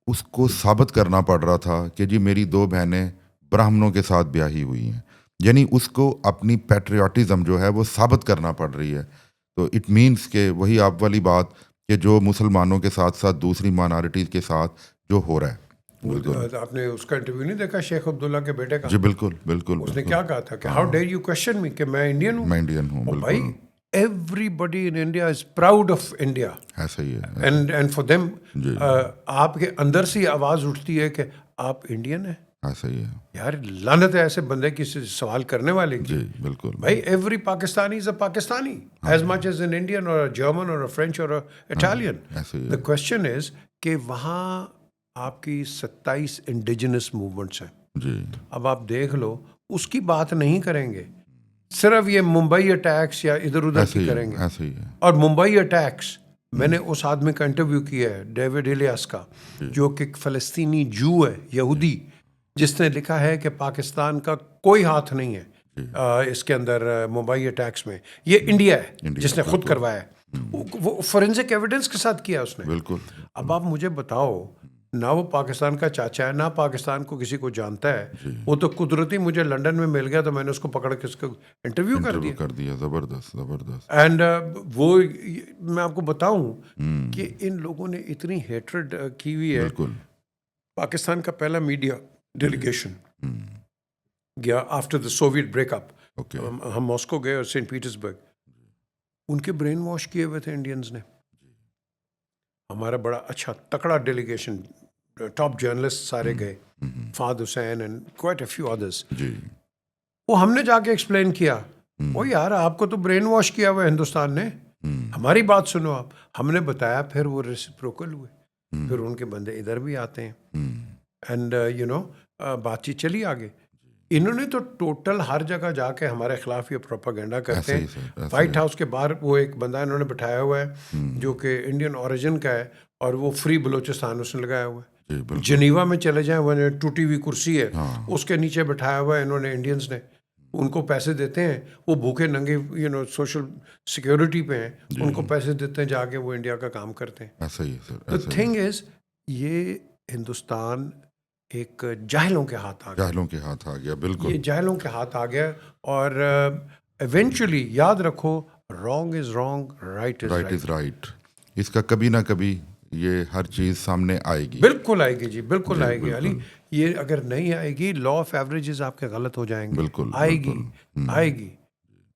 اس کو ثابت کرنا پڑ رہا تھا کہ جی میری 2 بہنیں براہمنوں کے ساتھ بیاہی ہوئی ہیں. یعنی اس کو اپنی پیٹریوٹزم جو ہے وہ ثابت کرنا پڑ رہی ہے. تو اٹ مینس کہ وہی آپ والی بات کہ جو مسلمانوں کے ساتھ ساتھ دوسری مائنارٹیز کے ساتھ جو ہو رہا ہے. آپ نے اس کا انٹرویو نہیں دیکھا شیخ عبداللہ کے بیٹے کا؟ جی بالکل بالکل. اس نے کیا کہا تھا کہ how dare you question me کہ میں انڈین ہوں. میں انڈین ہوں. بھائی everybody in India is proud of India. ایسا ہی ہے. اینڈ فار دیم آپ کے اندر سے آواز اٹھتی ہے کہ آپ انڈین ہیں. ایسا ہی ہے. یار لعنت ہے ایسے بندے کی سوال کرنے والے کی. جی بالکل. بھائی every Pakistani is a Pakistani as much as an Indian اور جرمن اور فرینچ اور اٹالین. دا کوشچن از کہ وہاں آپ کی 27 انڈیجنس موومنٹس ہیں. جی. اب آپ دیکھ لو, اس کی بات نہیں کریں گے. صرف یہ ممبئی اٹیکس یا ادھر ادھر ایسے کی ہی کریں گے. ایسے ہی ہے. اور ممبئی اٹیکس میں نے اس آدمی کا انٹرویو کیا ہے, ڈیوڈ الیاس کا, جو کہ ایک فلسطینی جو ہے, یہودی, جس نے لکھا ہے کہ پاکستان کا کوئی ہاتھ نہیں ہے اس کے اندر ممبئی اٹیکس میں, یہ انڈیا ہے جس نے خود کروایا ہے. وہ فورینسک ایویڈنس کے ساتھ کیا اس نے. بالکل. اب آپ مجھے بتاؤ, نہ وہ پاکستان کا چاچا ہے, نہ پاکستان کو کسی کو جانتا ہے. وہ تو قدرتی مجھے لنڈن میں مل گیا تو میں نے اس کو پکڑ کے اس کو انٹرویو کر دیا. زبردست زبردست. اینڈ وہ میں آپ کو بتاؤں کہ ان لوگوں نے اتنی ہیٹرڈ کی ہوئی ہے. بالکل. پاکستان کا پہلا میڈیا ڈیلیگیشن گیا after the Soviet break up. ہم ماسکو گئے اور سینٹ پیٹرسبرگ. ان کے برین واش کیے ہوئے تھے انڈینز نے. ہمارا بڑا اچھا تکڑا ڈیلیگیشن, ٹاپ جرنلسٹ سارے گئے, فہد حسین اینڈ کوائٹ اے فیو ادرس. وہ ہم نے جا کے ایکسپلین کیا, وہ یار آپ کو تو برین واش کیا ہوا ہے ہندوستان نے, ہماری بات سنو آپ. ہم نے بتایا, پھر وہ ریسپروکل ہوئے, پھر ان کے بندے ادھر بھی آتے ہیں اینڈ بات چیت چلی آگے. انہوں نے تو ٹوٹل ہر جگہ جا کے ہمارے خلاف یہ پروپاگینڈا کرتے ہیں. وائٹ ہاؤس کے باہر وہ ایک بندہ انہوں نے بٹھایا ہوا ہے جو کہ انڈین اوریجن کا ہے, اور وہ فری بلوچستان اس نے لگایا ہوا ہے. جنیوا میں چلے جائیں, وہ ٹوٹی ہوئی کرسی ہے, اس کے نیچے بٹھایا ہوا ہے انہوں نے انڈینز نے. ان کو پیسے دیتے ہیں, وہ بھوکے ننگے سوشل سیکورٹی پہ ہیں, ان کو پیسے دیتے ہیں, جا کے وہ انڈیا کا کام کرتے ہیں. The thing is, یہ ہندوستان ایک جاہلوں کے ہاتھ آ گیا. بالکل. یہ جاہلوں کے ہاتھ آ گیا, اور ایونچولی یاد رکھو, wrong is wrong, right is right. اس کا کبھی نہ کبھی یہ ہر چیز سامنے آئے گی. بالکل آئے گی جی, بالکل آئے گی علی. یہ اگر نہیں آئے گی, لا آف ایوریجز آپ کے غلط ہو جائیں گے. بالکل آئے گی,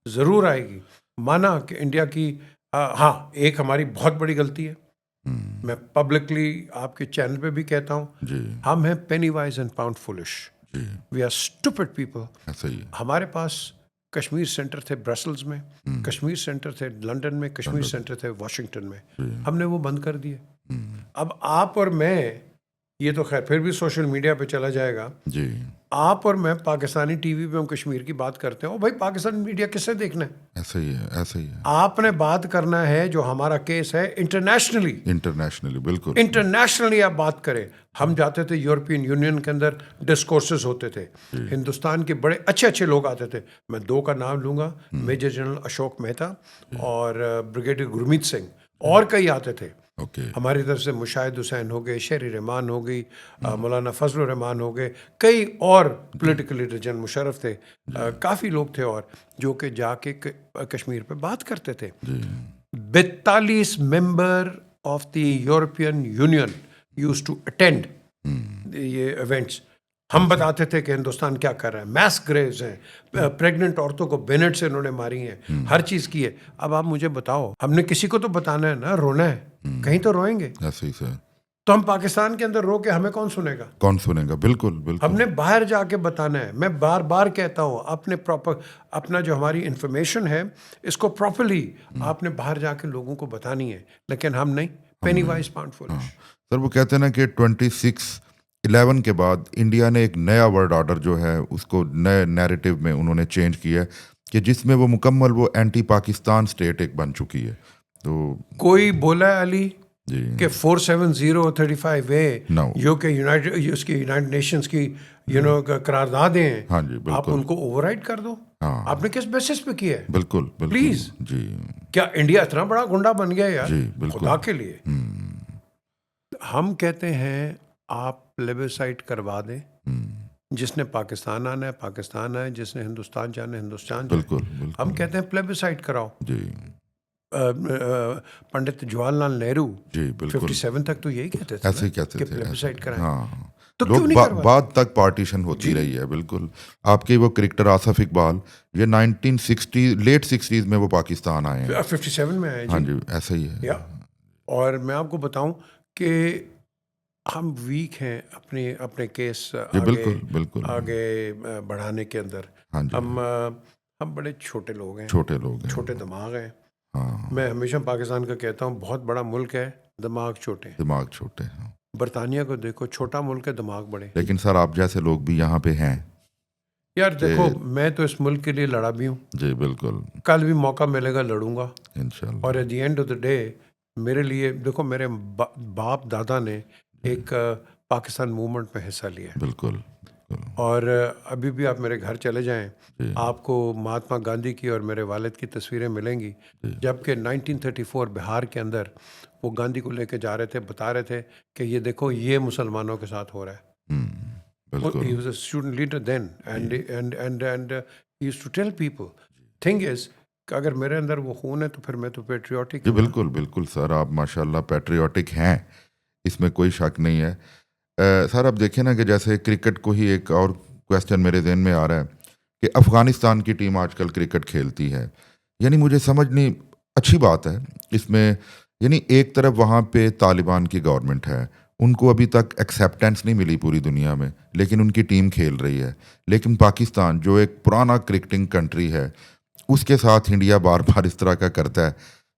ضرور آئے گی. مانا کہ انڈیا کی ہاں ایک ہماری بہت بڑی غلطی ہے, میں پبلکلی آپ کے چینل پہ بھی کہتا ہوں, ہم ہیں penny wise and pound foolish. We are stupid people. ہمارے پاس کشمیر سینٹر تھے برسلز میں, کشمیر سینٹر تھے لنڈن میں, کشمیر سینٹر تھے واشنگٹن میں, ہم نے وہ بند کر دیے. اب آپ اور میں, یہ تو خیر پھر بھی سوشل میڈیا پہ چلا جائے گا, آپ اور میں پاکستانی ٹی وی پہ ہم کشمیر کی بات کرتے ہیں, او بھائی پاکستانی میڈیا کس سے دیکھنا ہے؟ ایسا ہی ہے. آپ نے بات کرنا ہے جو ہمارا کیس ہے انٹرنیشنلی. بالکل انٹرنیشنلی آپ بات کریں. ہم جاتے تھے یورپین یونین کے اندر, ڈسکورسز ہوتے تھے, ہندوستان کے بڑے اچھے لوگ آتے تھے. میں دو کا نام لوں گا, میجر جنرل اشوک مہتا اور بریگیڈیئر گرمیت سنگھ, اور کئی آتے تھے. ہماری طرف سے مشاہد حسین ہو گئے, شہری رحمان ہو گئی, مولانا فضل الرحمان ہو گئے, کئی اور پولیٹیکل لیڈر, جن مشرف تھے, کافی لوگ تھے, اور جو کہ جا کے کشمیر پہ بات کرتے تھے. 42 member of the European Union use to attend یہ ایونٹس. ہم بتاتے تھے کہ ہندوستان کیا کر رہا ہے, میس گریوز ہیں, پریگننٹ عورتوں کو بینٹ سے انہوں نے ماری ہیں, ہر چیز کی ہے. اب آپ مجھے بتاؤ, ہم نے کسی کو تو بتانا ہے نا, رونا ہے, کہیں تو روئیں گے. تو ہم پاکستان کے اندر رو کے ہمیں کون سنے گا؟ بالکل. ہم نے باہر جا کے بتانا ہے. میں بار بار کہتا ہوں, اپنا جو ہماری انفارمیشن ہے اس کو پراپرلی آپ نے باہر جا کے لوگوں کو بتانی ہے, لیکن ہم نہیں. پینی وائز پاؤنڈ فولش. سر وہ کہتے ہیں نا کہ 26/11 کے بعد انڈیا نے ایک نیا ورلڈ آرڈر جو ہے اس کو نئے نیریٹو میں انہوں نے چینج کیا ہے, کہ جس میں وہ مکمل وہ اینٹی پاکستان اسٹیٹ ایک بن چکی ہے. تو کوئی بولا ہے علی کہ 47035A جو کہ یونائٹڈ نیشنز کی قراردادیں ہیں, آپ ان کو اوور رائڈ کر دو. آپ نے کس بیسس پہ کیا ہے؟ بالکل پلیز. کیا انڈیا اتنا بڑا گنڈا بن گیا یار؟ خدا کے لیے. ہم کہتے ہیں آپ پلیبسائٹ کروا دیں, جس نے پاکستان آنا ہے پاکستان آئے, جس نے ہندوستان جانا ہے ہندوستان جائے. ہم کہتے ہیں پلیبسائٹ کراؤ. پنڈت جواہر لال نہرو 57 تک تو یہی کہتے تھے کہ پلیبسائٹ کرائیں. تو کیوں نہیں کروا؟ بعد تک پارٹیشن ہوتی رہی ہے. بالکل. آپ کے وہ کرکٹر آصف اقبال, یہ 1960 لیٹ 60s میں وہ پاکستان آئے ہیں, 57 میں آئے. ہاں جی, ایسا ہی ہے. اور میں آپ کو بتاؤں کہ ہم ویک ہیں اپنے کیس آگے بڑھانے کے اندر. ہم بڑے چھوٹے لوگ ہیں, چھوٹے دماغ ہیں. میں ہمیشہ پاکستان کا کہتا ہوں, بہت بڑا ملک ہے, دماغ چھوٹے ہیں. برطانیہ کو دیکھو, چھوٹا ملک ہے, دماغ بڑے. لیکن سر آپ جیسے لوگ بھی یہاں پہ ہیں. یار دیکھو میں تو اس ملک کے لیے لڑا بھی ہوں جی بالکل کل بھی موقع ملے گا لڑوں گا انشاءاللہ اور at the end of the day میرے لیے دیکھو میرے باپ دادا نے ایک پاکستان موومنٹ میں حصہ لیا ہے بالکل اور ابھی بھی آپ میرے گھر چلے جائیں جی آپ کو مہاتما گاندھی کی اور میرے والد کی تصویریں ملیں گی جبکہ 1934 بہار کے اندر وہ گاندھی کو لے کے جا رہے تھے بتا رہے تھے کہ یہ دیکھو یہ مسلمانوں کے ساتھ ہو رہا ہے بالکل He was a student leader then and he used to tell people thing is کہ اگر میرے اندر وہ خون ہے تو پھر میں تو پیٹریوٹک جی بالکل بالکل سر آپ ماشاء اللہ پیٹریوٹک ہیں اس میں کوئی شک نہیں ہے سر اب دیکھیں نا کہ جیسے کرکٹ کو ہی ایک اور کویسچن میرے ذہن میں آ رہا ہے کہ افغانستان کی ٹیم آج کل کرکٹ کھیلتی ہے یعنی مجھے سمجھ نہیں اچھی بات ہے اس میں یعنی ایک طرف وہاں پہ طالبان کی گورنمنٹ ہے ان کو ابھی تک ایکسیپٹنس نہیں ملی پوری دنیا میں لیکن ان کی ٹیم کھیل رہی ہے لیکن پاکستان جو ایک پرانا کرکٹنگ کنٹری ہے اس کے ساتھ انڈیا بار بار اس طرح کا کرتا ہے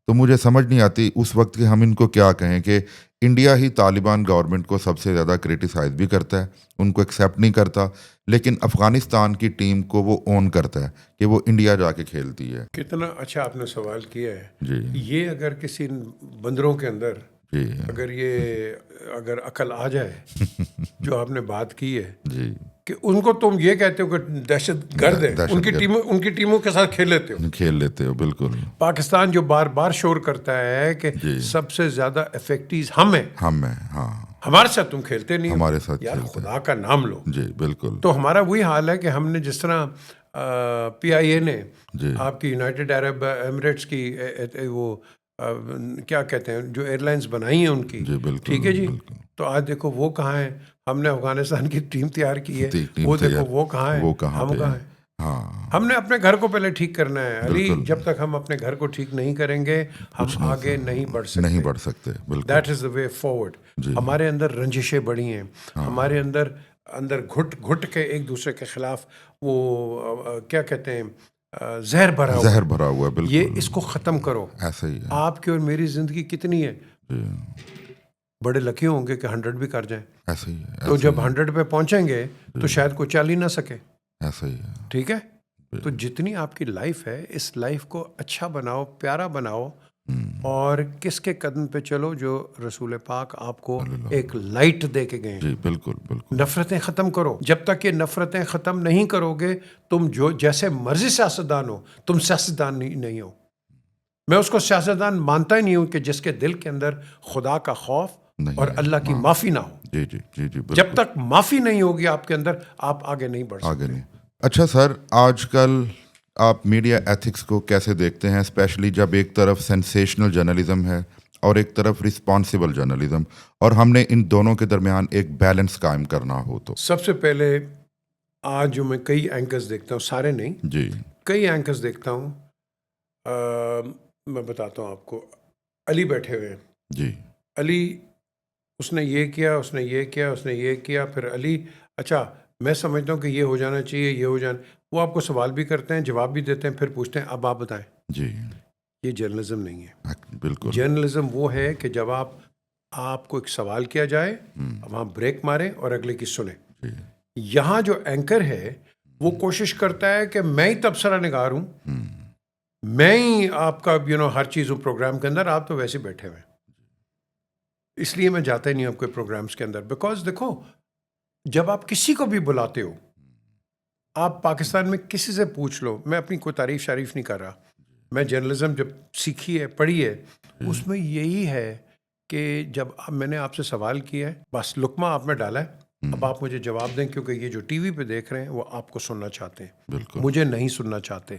تو مجھے سمجھ نہیں آتی اس وقت کہ ہم ان کو کیا کہیں کہ انڈیا ہی طالبان گورنمنٹ کو سب سے زیادہ کرٹیسائز بھی کرتا ہے ان کو ایکسیپٹ نہیں کرتا لیکن افغانستان کی ٹیم کو وہ اون کرتا ہے کہ وہ انڈیا جا کے کھیلتی ہے. کتنا اچھا آپ نے سوال کیا ہے. جی یہ اگر کسی بندروں کے اندر جی اگر عقل آ جائے جو آپ نے بات کی ہے جی کہ ان کو تم یہ کہتے ہو کہ دہشت گرد ہے ان کی ٹیموں کے ساتھ کھیل لیتے ہو. بالکل پاکستان جو بار بار شور کرتا ہے کہ سب سے زیادہ افیکٹیز ہم ہیں ہاں ہمارے ساتھ تم کھیلتے نہیں ہمارے ساتھ یار خدا کا نام لو. جی بالکل. تو ہمارا وہی حال ہے کہ ہم نے جس طرح پی آئی اے نے آپ کی یونائٹڈ عرب ایمریٹس کی وہ کیا کہتے ہیں جو ایئر لائنس بنائی ہیں ان کی ٹھیک ہے جی تو آج دیکھو وہ کہاں ہیں. ہم نے افغانستان کی ٹیم تیار کی ہے وہ دیکھو وہ کہاں ہے ہم کہاں ہیں. ہم نے اپنے گھر کو پہلے ٹھیک کرنا ہے علی. جب تک ہم اپنے گھر کو ٹھیک نہیں کریں گے ہم آگے نہیں بڑھ سکتے. That is the way forward. ہمارے اندر رنجشیں بڑی ہیں ہمارے اندر گھٹ کے ایک دوسرے کے خلاف وہ کیا کہتے ہیں زہر بھرا ہوا. بالکل یہ اس کو ختم کرو. ایسا ہی ہے. آپ کی اور میری زندگی کتنی ہے بڑے لکی ہوں گے کہ 100 بھی کر جائیں. ایسا ہی ہے. تو جب 100 پہ پہنچیں گے تو شاید کوئی چل ہی نہ سکے. ایسا ہی ہے. ٹھیک ہے. تو جتنی آپ کی لائف ہے اس لائف کو اچھا بناؤ پیارا بناؤ اور کس کے قدم پہ چلو جو رسول پاک آپ کو ایک لائٹ دے کے گئے. جی بالکل بالکل. نفرتیں ختم کرو. جب تک یہ نفرتیں ختم نہیں کرو گے تم جو جیسے مرضی سیاستدان ہو تم سیاستدان نہیں ہو. میں اس کو سیاستدان مانتا ہی نہیں ہوں کہ جس کے دل کے اندر خدا کا خوف اور اللہ کی معافی نہ ہو. جی جی جی جی. جب تک معافی نہیں ہوگی آپ کے اندر آپ آگے نہیں بڑھ سکتے. اچھا سر آج کل آپ میڈیا ایتھکس کو کیسے دیکھتے ہیں اسپیشلی جب ایک طرف سینسیشنل جرنلزم ہے اور ایک طرف رسپانسبل جرنلزم اور ہم نے ان دونوں کے درمیان ایک بیلنس قائم کرنا ہو تو. سب سے پہلے آج جو میں کئی اینکرز دیکھتا ہوں سارے نہیں جی کئی اینکرز دیکھتا ہوں میں بتاتا ہوں آپ کو. علی بیٹھے ہوئے ہیں جی. علی اس نے یہ کیا اس نے یہ کیا اس نے یہ کیا پھر علی اچھا میں سمجھتا ہوں کہ یہ ہو جانا چاہیے یہ ہو جانا. وہ آپ کو سوال بھی کرتے ہیں جواب بھی دیتے ہیں پھر پوچھتے ہیں اب آپ بتائیں. جی یہ جرنلزم نہیں ہے. بالکل. جرنلزم وہ ہے کہ جب آپ کو ایک سوال کیا جائے وہاں بریک ماریں اور اگلے کی سنیں. یہاں جو اینکر ہے وہ کوشش کرتا ہے کہ میں ہی تبصرہ نگار ہوں میں ہی آپ کا ہر چیز ہوں پروگرام کے اندر. آپ تو ویسے بیٹھے ہوئے ہیں اس لیے میں جاتا ہی نہیں ہوں آپ کے پروگرامز کے اندر. بیکاز دیکھو جب آپ کسی کو بھی بلاتے ہو آپ پاکستان میں کسی سے پوچھ لو. میں اپنی کوئی تعریف شریف نہیں کر رہا. میں جرنلزم جب سیکھی ہے پڑھی ہے اس میں یہی ہے کہ جب میں نے آپ سے سوال کیا ہے بس لقمہ آپ میں ڈالا ہے اب آپ مجھے جواب دیں کیونکہ یہ جو ٹی وی پہ دیکھ رہے ہیں وہ آپ کو سننا چاہتے ہیں مجھے نہیں سننا چاہتے.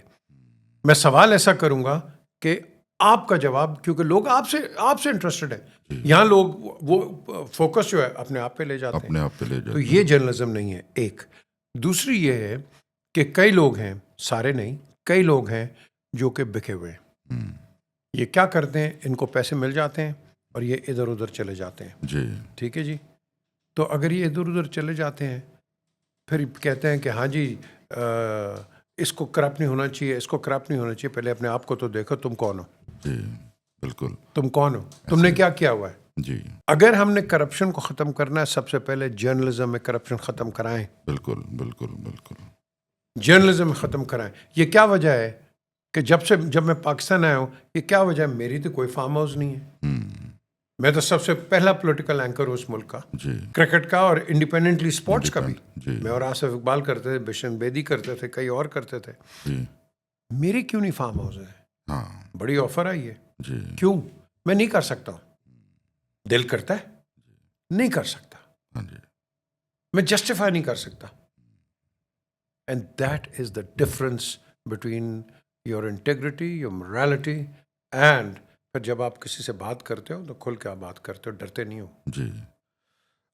میں سوال ایسا کروں گا کہ آپ کا جواب کیونکہ لوگ آپ سے انٹرسٹڈ ہیں. یہاں لوگ وہ فوکس جو ہے اپنے آپ پہ لے جاتے ہیں. تو یہ جرنلزم نہیں ہے. ایک دوسری یہ ہے کہ کئی لوگ ہیں سارے نہیں کئی لوگ ہیں جو کہ بکے ہوئے ہیں. یہ کیا کرتے ہیں ان کو پیسے مل جاتے ہیں اور یہ ادھر ادھر چلے جاتے ہیں. جی ٹھیک ہے جی. تو اگر یہ ادھر ادھر چلے جاتے ہیں پھر کہتے ہیں کہ ہاں جی اس کو کرپٹ نہیں ہونا چاہیے اس کو کرپٹ نہیں ہونا چاہیے. پہلے اپنے آپ کو تو دیکھو تم کون ہو. جی بالکل. تم کون ہو تم نے کیا کیا ہوا ہے. جی اگر ہم نے کرپشن کو ختم کرنا ہے سب سے پہلے جرنلزم میں کرپشن ختم کرائیں. بالکل بالکل بالکل. جرنلزم ختم کرائیں. یہ کیا وجہ ہے کہ جب میں پاکستان آیا ہوں, یہ کیا وجہ ہے؟ میری تو کوئی فارم ہاؤس نہیں ہے. میں تو سب سے پہلا پولیٹیکل اینکر ہوں اس ملک کا, کرکٹ کا اور انڈیپینڈنٹلی سپورٹس کا بھی. میں اور آصف اقبال کرتے تھے, بشن بیدی کرتے تھے, کئی اور کرتے تھے. میری کیوں نہیں فارم ہاؤس ہے؟ بڑی آفر آئی ہے. کیوں میں نہیں کر سکتا؟ دل کرتا ہے, نہیں کر سکتا, میں جسٹیفائی نہیں کر سکتا. And that is the difference between your integrity, your morality, and پھر جب آپ کسی سے بات کرتے ہو تو کھل کے آپ بات کرتے ہو, ڈرتے نہیں ہو. جی.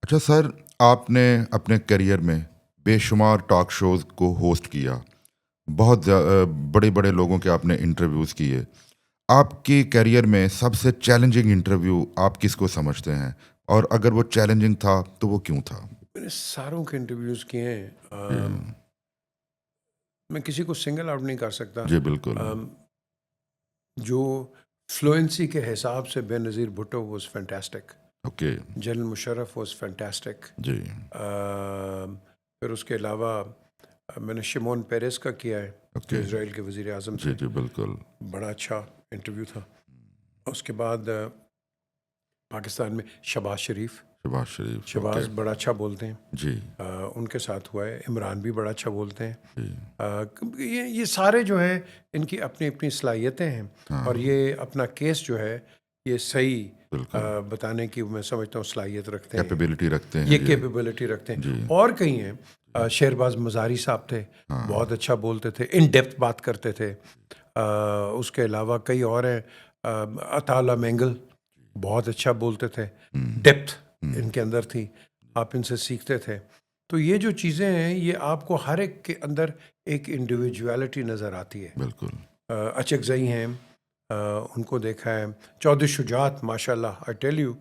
اچھا سر, آپ نے اپنے کیریئر میں بے شمار ٹاک شوز کو ہوسٹ کیا, بہت بڑے بڑے لوگوں کے آپ نے انٹرویوز کیے. آپ کے کیریئر میں سب سے چیلنجنگ انٹرویو آپ کس کو سمجھتے ہیں, اور اگر وہ چیلنجنگ تھا تو وہ کیوں تھا؟ میں نے ساروں کے انٹرویوز کیے ہیں, میں کسی کو سنگل آؤٹ نہیں کر سکتا. جی بالکل. جو فلوئنسی کے حساب سے Benazir Bhutto was fantastic. Okay. General Musharraf was fantastic. جی. پھر اس کے علاوہ میں نے شمون پیریس کا کیا ہے, جو اسرائیل کے وزیر اعظم سے. جی بالکل. بڑا اچھا انٹرویو تھا. اس کے بعد پاکستان میں شہباز شریف بڑا اچھا بولتے ہیں. جی. ان کے ساتھ ہوا ہے. عمران بھی بڑا اچھا بولتے ہیں. یہ سارے جو ہے ان کی اپنی اپنی صلاحیتیں ہیں, اور یہ اپنا کیس جو ہے یہ صحیح بتانے کی میں سمجھتا ہوں صلاحیت رکھتے ہیں, کیپیبلٹی رکھتے ہیں, یہ کیپیبلٹی رکھتے ہیں. اور کئی ہیں, شہرباز مزاری صاحب تھے, بہت اچھا بولتے تھے, ان ڈیپتھ بات کرتے تھے. اس کے علاوہ کئی اور ہیں, عطا اللہ مینگل بہت اچھا بولتے تھے, ڈیپتھ ان کے اندر تھی, آپ ان سے سیکھتے تھے. تو یہ جو چیزیں ہیں یہ آپ کو ہر ایک کے اندر ایک انڈیویجویلٹی نظر آتی ہے. بالکل. اچکزئی ہیں, ان کو دیکھا ہے. چودھری شجاعت ماشاء اللہ, آئی ٹیل یو,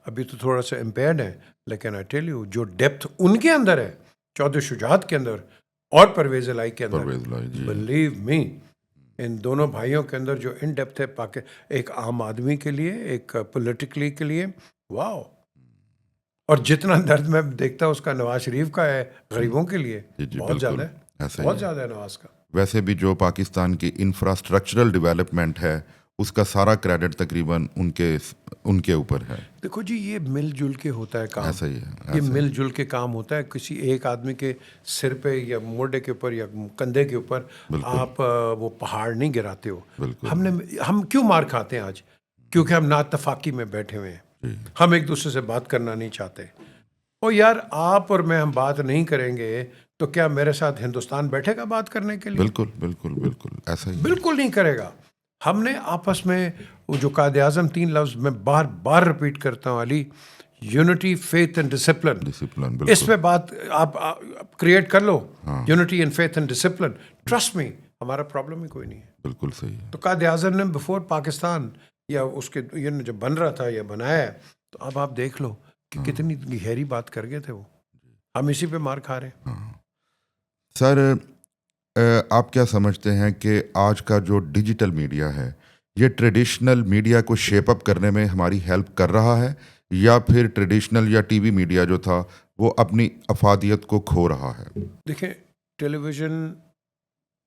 ابھی تو تھوڑا سا امپیئرڈ ہے, لیکن آئی ٹیل یو جو ڈیپتھ ان کے اندر ہے, چودھری شجاعت کے اندر اور پرویز الہی کے اندر, بلیو می, ان دونوں بھائیوں کے اندر جو ان ڈیپتھ ہے ایک عام آدمی کے لیے, ایک پولیٹیکلی کے لیے, واو. اور جتنا درد میں دیکھتا ہوں اس کا نواز شریف کا ہے غریبوں کے لیے, بہت زیادہ ہے, بہت زیادہ ہے نواز کا. ویسے بھی جو پاکستان کی انفراسٹرکچرل ڈیولپمنٹ ہے اس کا سارا کریڈٹ تقریباً ان کے اوپر ہے. دیکھو جی, یہ مل جل کے ہوتا ہے کام. ایسا ہی ہے, یہ مل جل کے کام ہوتا ہے. کسی ایک آدمی کے سر پہ یا موڈے کے اوپر یا کندھے کے اوپر آپ وہ پہاڑ نہیں گراتے ہو. ہم کیوں مار کھاتے ہیں آج؟ کیونکہ ہم ناتفاقی میں بیٹھے ہوئے ہیں, ہم ایک دوسرے سے بات کرنا نہیں چاہتے. او یار, آپ اور میں ہم بات نہیں کریں گے تو کیا میرے ساتھ ہندوستان بیٹھے گا بات کرنے کے لیے؟ بالکل بالکل بالکل ایسا ہی, بالکل نہیں کرے گا. ہم نے آپس میں وہ جو قائد اعظم 3 لفظ میں بار بار رپیٹ کرتا ہوں, Ali, unity, faith and discipline, اس پہ بات آپ کریٹ کر لو, unity and faith and discipline. Trust me, ہمارا پرابلم ہی کوئی نہیں ہے. بالکل صحیح. تو قائد اعظم نے بفور پاکستان یا اس کے جب بن رہا تھا یا بنایا ہے, تو اب آپ دیکھ لو کہ کتنی گہری بات کر گئے تھے وہ. ہم اسی پہ مار کھا رہے ہیں. سر, آپ کیا سمجھتے ہیں کہ آج کا جو ڈیجیٹل میڈیا ہے یہ ٹریڈیشنل میڈیا کو شیپ اپ کرنے میں ہماری ہیلپ کر رہا ہے, یا پھر ٹریڈیشنل یا ٹی وی میڈیا جو تھا وہ اپنی افادیت کو کھو رہا ہے؟ دیکھیں, ٹیلی ویژن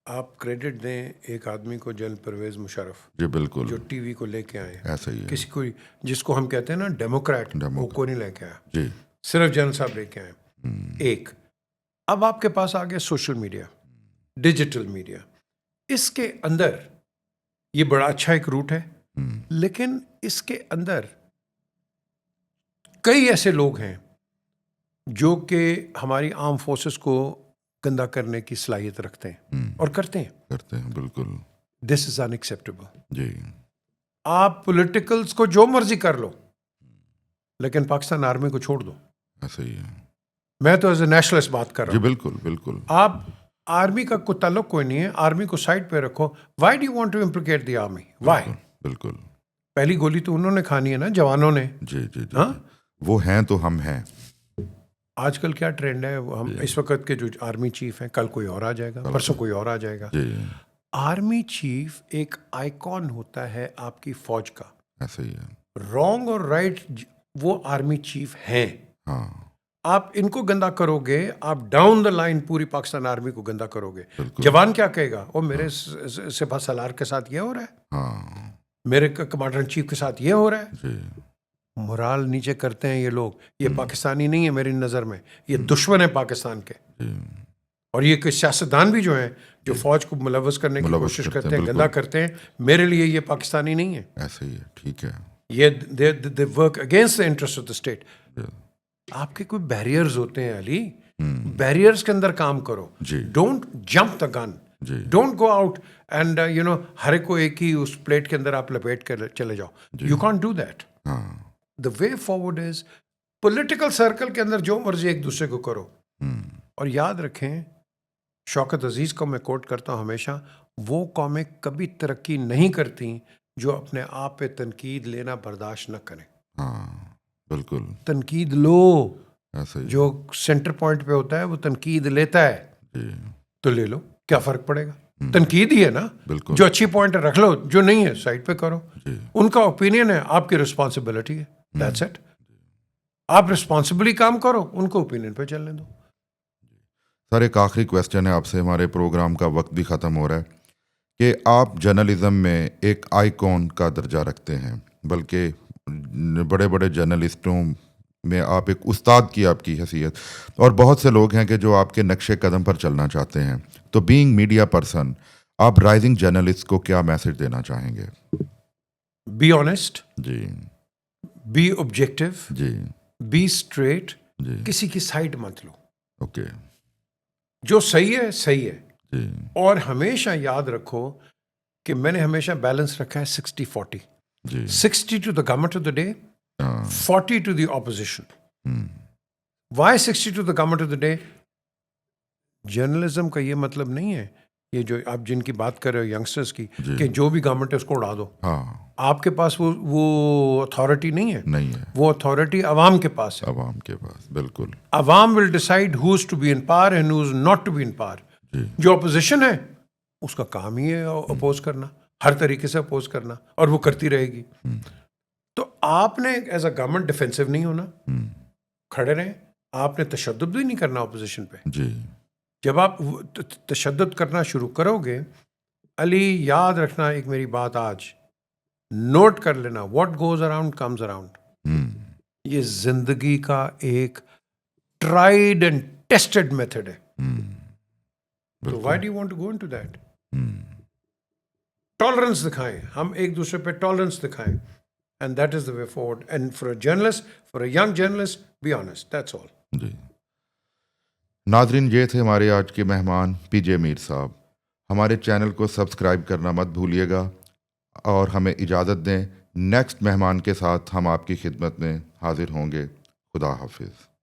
آپ کریڈٹ دیں ایک آدمی کو, جنرل پرویز مشرف, جی بالکل, جو ٹی وی کو لے کے آئے. ایسا ہی ہے. کسی کو جس کو ہم کہتے ہیں نا ڈیموکریٹ, وہ کوئی نہیں لے کے آیا, جی صرف جنرل صاحب لے کے آئے. ایک اب آپ کے پاس آ گیا سوشل میڈیا, ڈیجیٹل میڈیا. اس کے اندر یہ بڑا اچھا ایک روٹ ہے, لیکن اس کے اندر کئی ایسے لوگ ہیں جو کہ ہماری آرم فورسز کو گندا کرنے کی صلاحیت رکھتے ہیں اور کرتے ہیں. بالکل. دس از انایکسیپٹیبل. جی, آپ پولیٹیکلز کو جو مرضی کر لو, لیکن پاکستان آرمی کو چھوڑ دو. ایسا ہی ہے. میں تو ایز اے نیشنلسٹ بات کر رہا ہوں. جی بالکل بالکل. آپ آرمی کا کوئی تعلق کوئی نہیں ہے, آرمی کو سائڈ پہ رکھو. Why do you want to implicate the army? Why? بالکل. پہلی گولی تو انہوں نے کھانی ہے نا, جوانوں نے. جی جی, وہ ہیں تو ہم ہیں. آج کل کیا ٹرینڈ ہے, ہم اس وقت کے جو آرمی چیف ہیں, کل کوئی اور آ جائے گا, پرسوں کوئی اور آ جائے گا. آرمی چیف ایک آئیکن ہوتا ہے آپ کی فوج کا. ایسا ہی ہے. رانگ اور رائٹ وہ آرمی چیف ہیں. آپ ان کو گندا کرو گے, آپ ڈاؤن دا لائن پوری پاکستان آرمی کو گندا کرو گے. جوان کیا کہے گا, وہ میرے سپہ سالار کے ساتھ یہ ہو رہا ہے, ہاں میرے کمانڈر ان چیف کے ساتھ یہ ہو رہا ہے. جی مرال نیچے کرتے ہیں یہ لوگ. یہ پاکستانی نہیں ہے میری نظر میں, یہ دشمن ہے پاکستان کے. اور یہ کہ سیاستدان بھی جو ہیں جو فوج کو ملوث کرنے کی کوشش کرتے ہیں, گندا کرتے ہیں, میرے لیے یہ پاکستانی نہیں ہے. ایسے ہی ہے, ٹھیک ہے. یہ they work against the interest of the state. آپ کے کوئی بیریئرز ہوتے ہیں علی, بیریئرز کے اندر کام کرو. Don't jump the gun, don't go out and ہر ایک کو ایک ہی اس پلیٹ کے اندر آپ لپیٹ کر چلے جاؤ. You can't do that. The way forward is political circle کے اندر جو مرضی ایک دوسرے کو کرو. اور یاد رکھیں, شوکت عزیز کو میں کوٹ کرتا ہوں ہمیشہ, وہ قومیں کبھی ترقی نہیں کرتی جو اپنے آپ پہ تنقید لینا برداشت نہ کریں. ہاں بالکل, تنقید لو. ایسے ہی جو سینٹر پوائنٹ پہ ہوتا ہے وہ تنقید لیتا ہے, تو لے لو, کیا فرق پڑے گا. تنقید ہی ہے نا. بالکل, جو اچھی پوائنٹ رکھ لو, جو نہیں ہے سائڈ پہ کرو. ان کا اوپینین ہے, آپ کی رسپانسبلٹی ہے. That's it. آپ رسپانسبلی کام کرو, ان کو اوپینین پہ چلنے دو. سر ایک آخری کویسچن ہے آپ سے, ہمارے پروگرام کا وقت بھی ختم ہو رہا ہے, کہ آپ جرنلزم میں ایک آئیکن کا درجہ رکھتے ہیں, بلکہ بڑے بڑے جرنلسٹوں میں آپ ایک استاد کی آپ کی حیثیت, اور بہت سے لوگ ہیں کہ جو آپ کے نقش قدم پر چلنا چاہتے ہیں. تو بینگ میڈیا پرسن, آپ رائزنگ جرنلسٹ کو کیا میسج دینا چاہیں گے؟ بی آنیسٹ, جی, بی آبجیکٹو, جی, بی اسٹریٹ. جی, کسی کی سائڈ مت لو. اوکے, جو صحیح ہے صحیح ہے. جی, اور ہمیشہ یاد رکھو کہ میں نے ہمیشہ بیلنس رکھا ہے 60-40. جی, 60 to the government of the day, ہاں, 40 to the opposition. Why 60 to the government of the day? Journalism کا یہ مطلب نہیں ہے, یہ جو آپ جن کی بات کر رہے ہو ینگسٹرز کی, کہ جو بھی گورنمنٹ ہے اس کو اڑا دو. ہاں, آپ کے پاس وہ اتھارٹی نہیں ہے. نہیں ہے, وہ اتھارٹی عوام کے پاس ہے. عوام کے پاس, بالکل. عوام will decide who is to be in power and who is not to be in power. جو اپوزیشن ہے اس کا کام ہی ہے اپوز کرنا, ہر طریقے سے اپوز کرنا, اور وہ کرتی رہے گی. تو آپ نے ایز اے گورنمنٹ ڈیفینسو نہیں ہونا, کھڑے رہیں. آپ نے تشدد بھی نہیں کرنا اپوزیشن پہ. جی, جب آپ تشدد کرنا شروع کرو گے, علی یاد رکھنا ایک میری بات آج نوٹ کر لینا, what goes around comes around. یہ زندگی کا ایک ٹرائیڈ اینڈ ٹیسٹڈ میتھڈ ہے. تو why do you want to go into that? Tolerance دکھائیں, ہم ایک دوسرے پہ ٹالرنس دکھائیں, and that is the way forward. And for a journalist, for a young journalist, be honest, that's all. جی. ناظرین, یہ تھے ہمارے آج کے مہمان پی جے میر صاحب. ہمارے چینل کو سبسکرائب کرنا مت بھولیے گا, اور ہمیں اجازت دیں. نیکسٹ مہمان کے ساتھ ہم آپ کی خدمت میں حاضر ہوں گے. خدا حافظ.